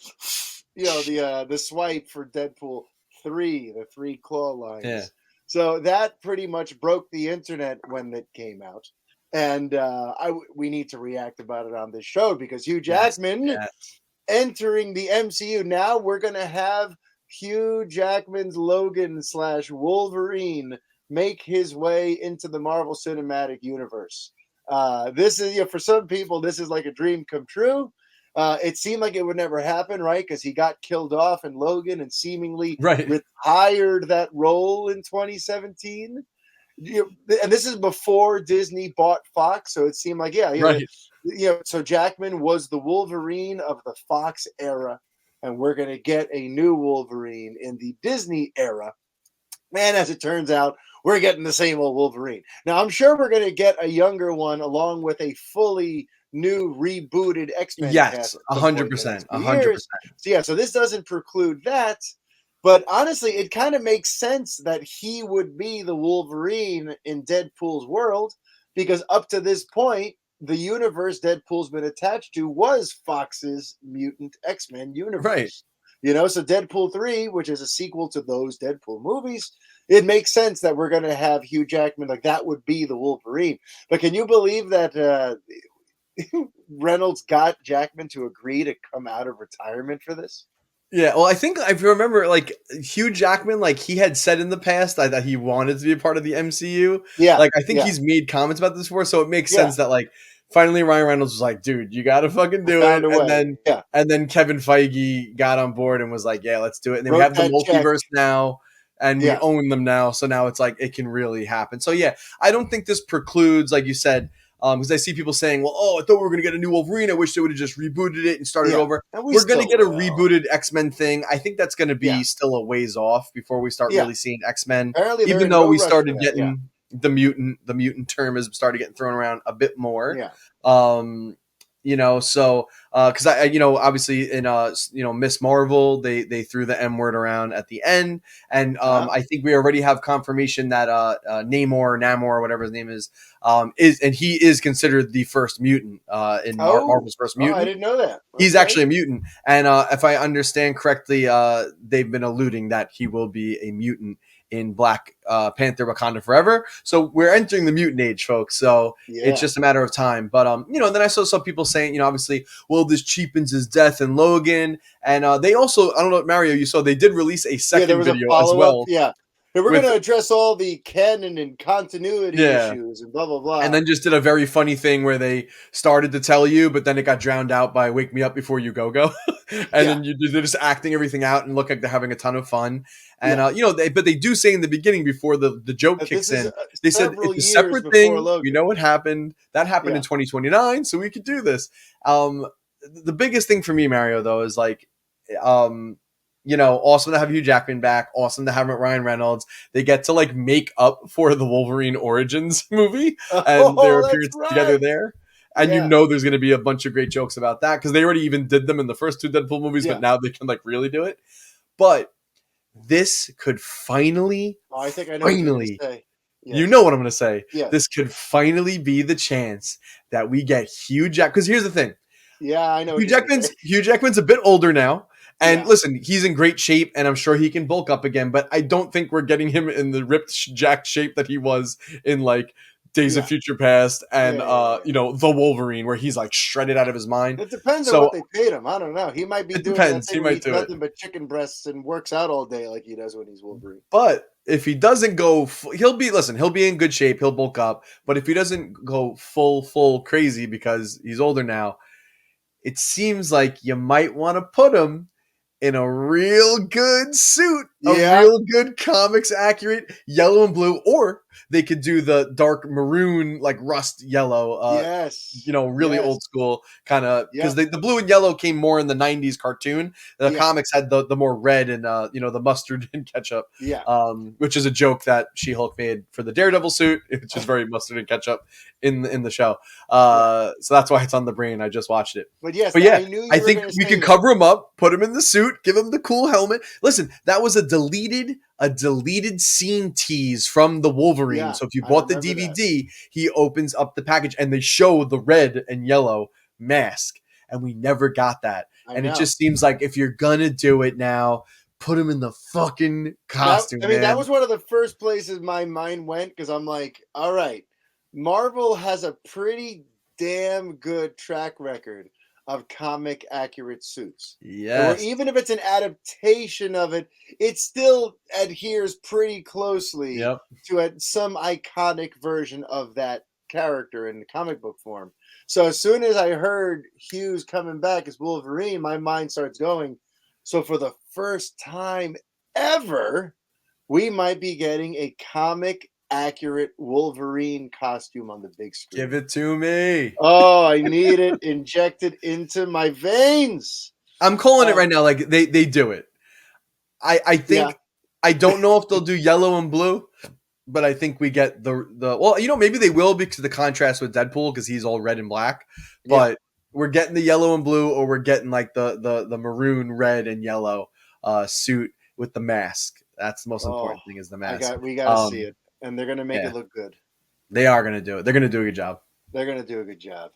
A: the swipe for Deadpool 3, the 3 claw lines. Yeah. So that pretty much broke the internet when it came out. And we need to react about it on this show, because Hugh Jackman entering the MCU. Now we're going to have Hugh Jackman's Logan / Wolverine make his way into the Marvel Cinematic Universe. This is, for some people, this is like a dream come true. It seemed like it would never happen, right? Because he got killed off in Logan and seemingly retired that role in 2017. And this is before Disney bought Fox, so it seemed like, so Jackman was the Wolverine of the Fox era. And we're going to get a new Wolverine in the Disney era. And as it turns out, we're getting the same old Wolverine. Now, I'm sure we're going to get a younger one along with a fully new rebooted X-Men
B: Yes,
A: cast at some point in the
B: 100%,
A: next few years.
B: 100%.
A: So yeah, so this doesn't preclude that. But honestly, it kind of makes sense that he would be the Wolverine in Deadpool's world, because up to this point, the universe Deadpool's been attached to was Fox's mutant X-Men
B: Right.
A: universe. You know, so Deadpool 3, which is a sequel to those Deadpool movies, it makes sense that we're going to have Hugh Jackman, like that would be the Wolverine. But can you believe that Reynolds got Jackman to agree to come out of retirement for this?
B: Yeah, well, I think if you remember, like Hugh Jackman, like he had said in the past that he wanted to be a part of the MCU.
A: Yeah,
B: Like I think
A: yeah,
B: he's made comments about this before, so it makes
A: yeah.
B: sense that like finally Ryan Reynolds was like, "Dude, you got to fucking do
A: Found
B: it,"
A: a way. Yeah,
B: and then Kevin Feige got on board and was like, "Yeah, let's do it." And then we
A: wrote
B: have the
A: that check.
B: multiverse now, and we
A: Yeah,
B: own them now, so now it's like it can really happen. So yeah, I don't think this precludes, like you said. Because I see people saying, "Well, oh, I thought we were going to get a new Wolverine. I wish they would have just rebooted it and started
A: yeah.
B: over."
A: And we
B: We're going to
A: still
B: get a
A: will.
B: rebooted X-Men thing. I think that's going to
A: Yeah,
B: be still a ways off before we start
A: yeah.
B: really seeing X-Men.
A: Apparently, they're
B: Even
A: in
B: though
A: no
B: we
A: rush for
B: started
A: that. Yeah,
B: getting the mutant term has started getting thrown around a bit more.
A: yeah.
B: Um, so because obviously in Miss Marvel they threw the M word around at the end, and I think we already have confirmation that Namor, whatever his name is he is considered the first mutant in Marvel's first
A: I
B: mutant.
A: didn't know that.
B: He's
A: Okay.
B: actually a mutant, and if I understand correctly, they've been alluding that he will be a mutant in Black Panther: Wakanda Forever. So we're entering the mutant age, folks. So it's
A: Yeah.
B: just a matter of time. But then I saw some people saying, obviously, well, this cheapens his death in Logan, and they also, I don't know, Mario, you saw they did release a
A: Yeah, there
B: second
A: was a
B: video as
A: follow up.
B: well
A: Yeah. And we're going
B: with
A: to address all the canon and continuity
B: yeah.
A: issues and blah, blah,
B: And
A: blah.
B: then just did a very funny thing where they started to tell you, but then it got drowned out by "Wake Me Up Before You Go Go," and
A: Yeah.
B: then they're just acting everything out and look like they're having a ton of fun. And
A: Yeah.
B: they do say in the beginning before the joke
A: That
B: kicks
A: this is
B: in, they said
A: several
B: it's a
A: years
B: separate
A: before
B: thing. We
A: Logan.
B: know what happened. That happened
A: Yeah.
B: in 2029, so we could do this. The biggest thing for me, Mario, though, is like, awesome to have Hugh Jackman back. Awesome to have Ryan Reynolds. They get to like make up for the Wolverine Origins movie and their
A: Oh, that's
B: appearance together
A: right.
B: there. And
A: Yeah.
B: there's going to be a bunch of great jokes about that because they already even did them in the first two Deadpool movies,
A: Yeah.
B: but now they can like really do it. But this could finally,
A: Oh, I think I know what you're going to say. Yes.
B: you know what I'm going to say.
A: Yes.
B: This could finally be the chance that we get Hugh Jackman. Because here's the thing.
A: Yeah, I know.
B: Hugh Jackman's a bit older now. And
A: Yeah.
B: listen, he's in great shape, and I'm sure he can bulk up again. But I don't think we're getting him in the ripped, jacked shape that he was in like Days of Future Past and the Wolverine, where he's like shredded out of his mind.
A: It depends on what they paid him. I don't know. He might be doing that thing where he eats nothing but chicken breasts and works out all day like he does when he's Wolverine.
B: But if he doesn't go, he'll be in good shape. He'll bulk up. But if he doesn't go full crazy because he's older now, it seems like you might want to put him in a real good suit, a real good comics accurate yellow and blue, or they could do the dark maroon, like rust yellow, really old school kind of, because the blue and yellow came more in the 90s cartoon. The comics had the more red and the mustard and ketchup, which is a joke that She-Hulk made for the Daredevil suit, which is very mustard and ketchup in the show. So that's why it's on the brain. I just watched it.
A: But yeah,
B: I think we could cover him up, put him in the suit, give him the cool helmet. Listen, that was a deleted scene tease from the Wolverine. So if you bought the DVD, he opens up the package and they show the red and yellow mask, and we never got that. It just seems like if you're gonna do it now, put him in the fucking costume.
A: That was one of the first places my mind went, because I'm like, all right, Marvel has a pretty damn good track record of comic accurate suits.
B: Yes.
A: Even if it's an adaptation of it, it still adheres pretty closely to some iconic version of that character in comic book form. So as soon as I heard Hugh's coming back as Wolverine, my mind starts going, so for the first time ever, we might be getting a comic accurate Wolverine costume on the big screen.
B: Give it to me.
A: Oh, I need it injected into my veins.
B: I'm calling it right now. Like they do it. I think I don't know if they'll do yellow and blue, but I think we get the well, maybe they will because of the contrast with Deadpool because he's all red and black, but.
A: Yeah.
B: We're getting the yellow and blue, or we're getting like the maroon, red, and yellow suit with the mask. That's the most
A: Oh,
B: important thing is the mask.
A: we got to see it, and they're gonna make
B: Yeah,
A: it look good.
B: they are gonna do it. They're gonna do a good job.
A: They're gonna do a good job.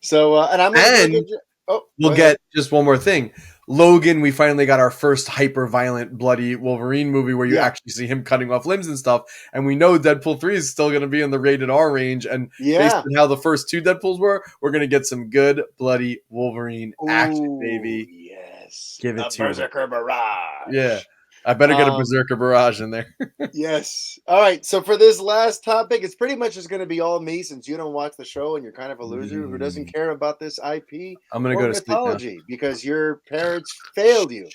A: So, and I'm gonna do a good job. Oh,
B: we'll get just one more thing. Logan, we finally got our first hyper violent, bloody Wolverine movie where you actually see him cutting off limbs and stuff. And we know Deadpool 3 is still going to be in the rated R range. And based on how the first 2 Deadpools were, we're going to get some good, bloody Wolverine action, baby.
A: Yes.
B: Give it to
A: Berserker Barrage.
B: Yeah. I better get a Berserker Barrage in there.
A: Yes. All right. So for this last topic, it's pretty much just going to be all me since you don't watch the show and you're kind of a loser who doesn't care about this IP.
B: I'm going to go to
A: mythology because your parents failed you.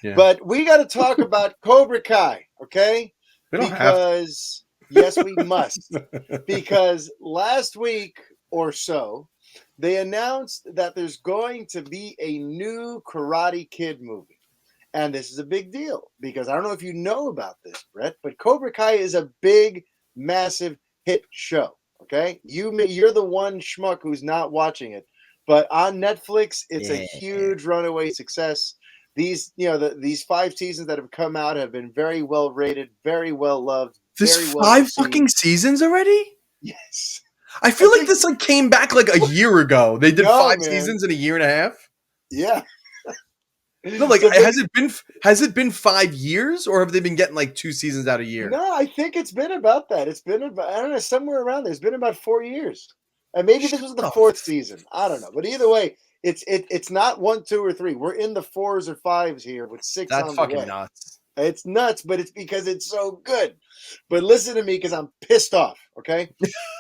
B: Yeah.
A: But we got to talk about COBRA KAI, okay?
B: We don't
A: because yes, we must. Because last week or so, they announced that there's going to be a new Karate Kid movie. And this is a big deal because I don't know if you know about this, Brett, but COBRA KAI is a big, massive hit show. Okay, you're the one schmuck who's not watching it, but on Netflix, it's a huge runaway success. These 5 seasons that have come out have been very well rated, very well loved.
B: There's 5 fucking seasons already?
A: Yes.
B: I feel like this came back like a year ago. They did 5 seasons in a year and a half.
A: Yeah.
B: No, like has it been 5 years, or have they been getting like 2 seasons out a year?
A: No, I think it's been about that. It's been about, I don't know, somewhere around there. It's been about 4 years, and maybe this was the 4th season. I don't know, but either way, it's not 1, 2, or 3. We're in the 4s or 5s here with 6.
B: That's fucking nuts.
A: It's nuts, but it's because it's so good. But listen to me, because I'm pissed off. Okay,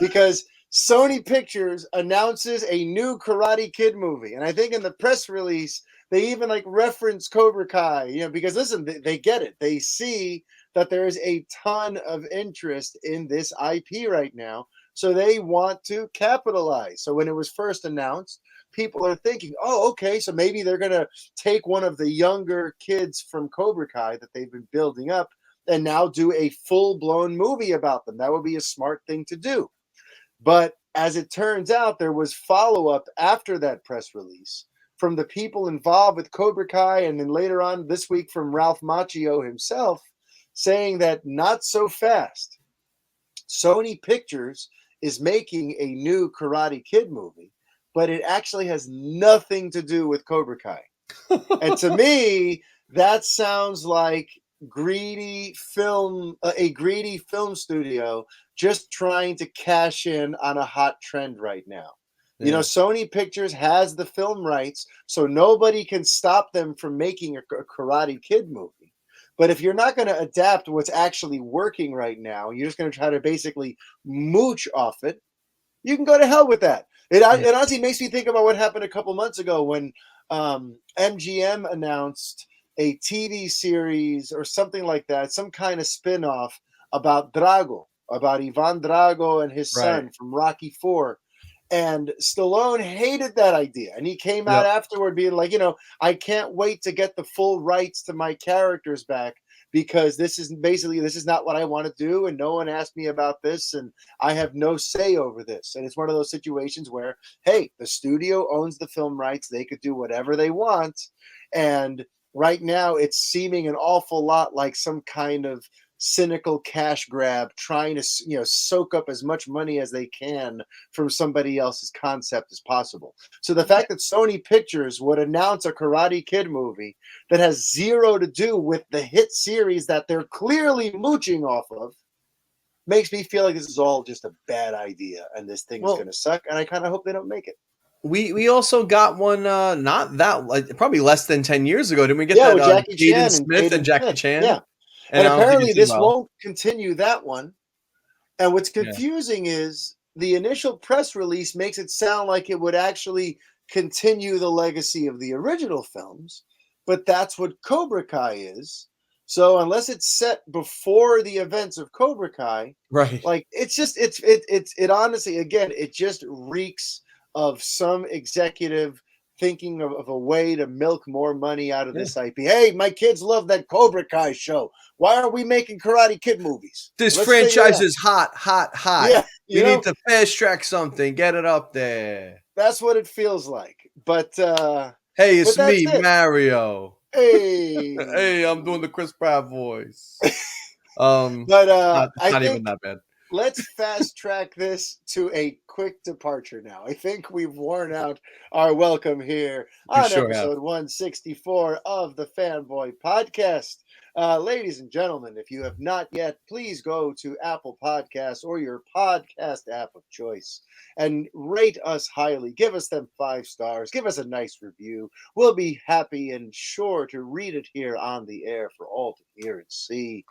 A: because Sony Pictures announces a new Karate Kid movie, and I think in the press release. They even reference COBRA KAI, because listen, they get it. They see that there is a ton of interest in this IP right now. So they want to capitalize. So when it was first announced, people are thinking, oh, okay, so maybe they're going to take one of the younger kids from COBRA KAI that they've been building up and now do a full-blown movie about them. That would be a smart thing to do. But as it turns out, there was follow-up after that press release from the people involved with COBRA KAI, and then later on this week from Ralph Macchio himself, saying that not so fast. Sony Pictures is making a new Karate Kid movie, but it actually has nothing to do with COBRA KAI. And to me, that sounds like a greedy film studio just trying to cash in on a hot trend right now. Yeah. Sony Pictures has the film rights, so nobody can stop them from making a Karate Kid movie. But if you're not going to adapt what's actually working right now, you're just going to try to basically mooch off it, you can go to hell with that. It honestly makes me think about what happened a couple months ago when MGM announced a TV series or something like that, some kind of spin-off about Drago, about Ivan Drago and his son from Rocky IV. And Stallone hated that idea. And he came out afterward being like, I can't wait to get the full rights to my characters back because this is not what I want to do. And no one asked me about this. And I have no say over this. And it's one of those situations where, hey, the studio owns the film rights. They could do whatever they want. And right now it's seeming an awful lot like some kind of cynical cash grab, trying to soak up as much money as they can from somebody else's concept as possible. So the fact that Sony Pictures would announce a Karate Kid movie that has zero to do with the hit series that they're clearly mooching off of makes me feel like this is all just a bad idea and this thing is going to suck, and I kind of hope they don't make it.
B: We also got one not that probably less than 10 years ago. Didn't we get that
A: with Jackie Chan
B: Smith and Jackie Chan?
A: Yeah. And apparently this won't continue that one. And what's confusing is the initial press release makes it sound like it would actually continue the legacy of the original films, but that's what COBRA KAI is. So unless it's set before the events of COBRA KAI,
B: right?
A: Like it honestly, again, it just reeks of some executive thinking of a way to milk more money out of this IP. Hey, my kids love that Cobra Kai show. Why are we making Karate Kid movies?
B: This
A: Let's figure it
B: franchise
A: out.
B: is hot, hot, hot.
A: Yeah,
B: We need to fast track something. Get it up there.
A: that's what it feels like. But
B: Hey, it's
A: that's
B: me,
A: it.
B: Mario.
A: Hey,
B: Hey, I'm doing the Chris Pratt voice.
A: but
B: It's not even that bad.
A: Let's fast track this to a quick departure now. I think we've worn out our welcome here on episode 164 of the Fanboy Podcast. Ladies and gentlemen, if you have not yet, please go to Apple Podcasts or your podcast app of choice and rate us highly. Give us them 5 stars. Give us a nice review. We'll be happy and sure to read it here on the air for all to hear and see.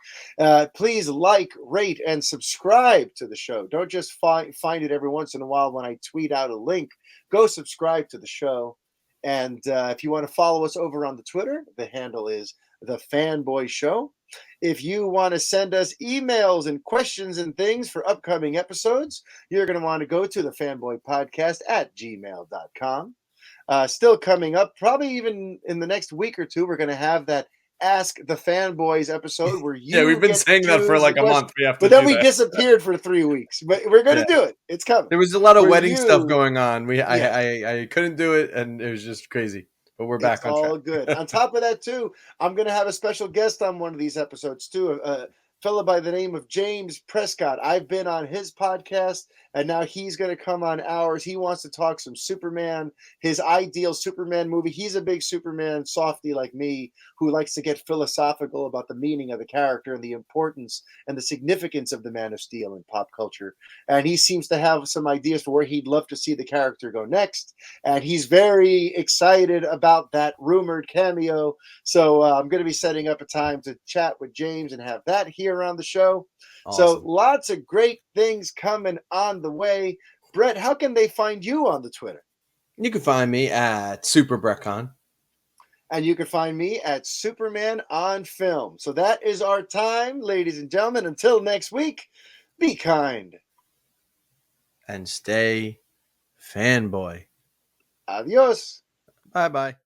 A: Please like, rate, and subscribe to the show. Don't just find it every once in a while when I tweet out a link. Go subscribe to the show. And if you want to follow us over on the Twitter, the handle is The Fanboy Show. If you want to send us emails and questions and things for upcoming episodes, you're going to want to go to the Fanboy Podcast at gmail.com. Still coming up, probably even in the next week or two, we're going to have that Ask the Fanboys episode where you
B: we've been saying that for like a month.
A: But then we disappeared for 3 weeks. But we're going to do it. It's coming.
B: There was a lot of wedding stuff going on. I couldn't do it, and it was just crazy. But we're back on track.
A: All good. On top of that, too, I'm going to have a special guest on one of these episodes, too. A fellow by the name of James Prescott. I've been on his podcast, and now he's going to come on ours. He wants to talk some Superman, his ideal Superman movie. He's a big Superman softie like me who likes to get philosophical about the meaning of the character and the importance and the significance of the Man of Steel in pop culture. And he seems to have some ideas for where he'd love to see the character go next. And he's very excited about that rumored cameo. So I'm going to be setting up a time to chat with James and have that here on the show. Awesome. So lots of great things coming on the way. Brett, how can they find you on the Twitter?
B: You can find me at Super Breckon.
A: And you can find me at Superman on Film. So that is our time, ladies and gentlemen. Until next week, be kind.
B: And stay fanboy.
A: Adios.
B: Bye-bye.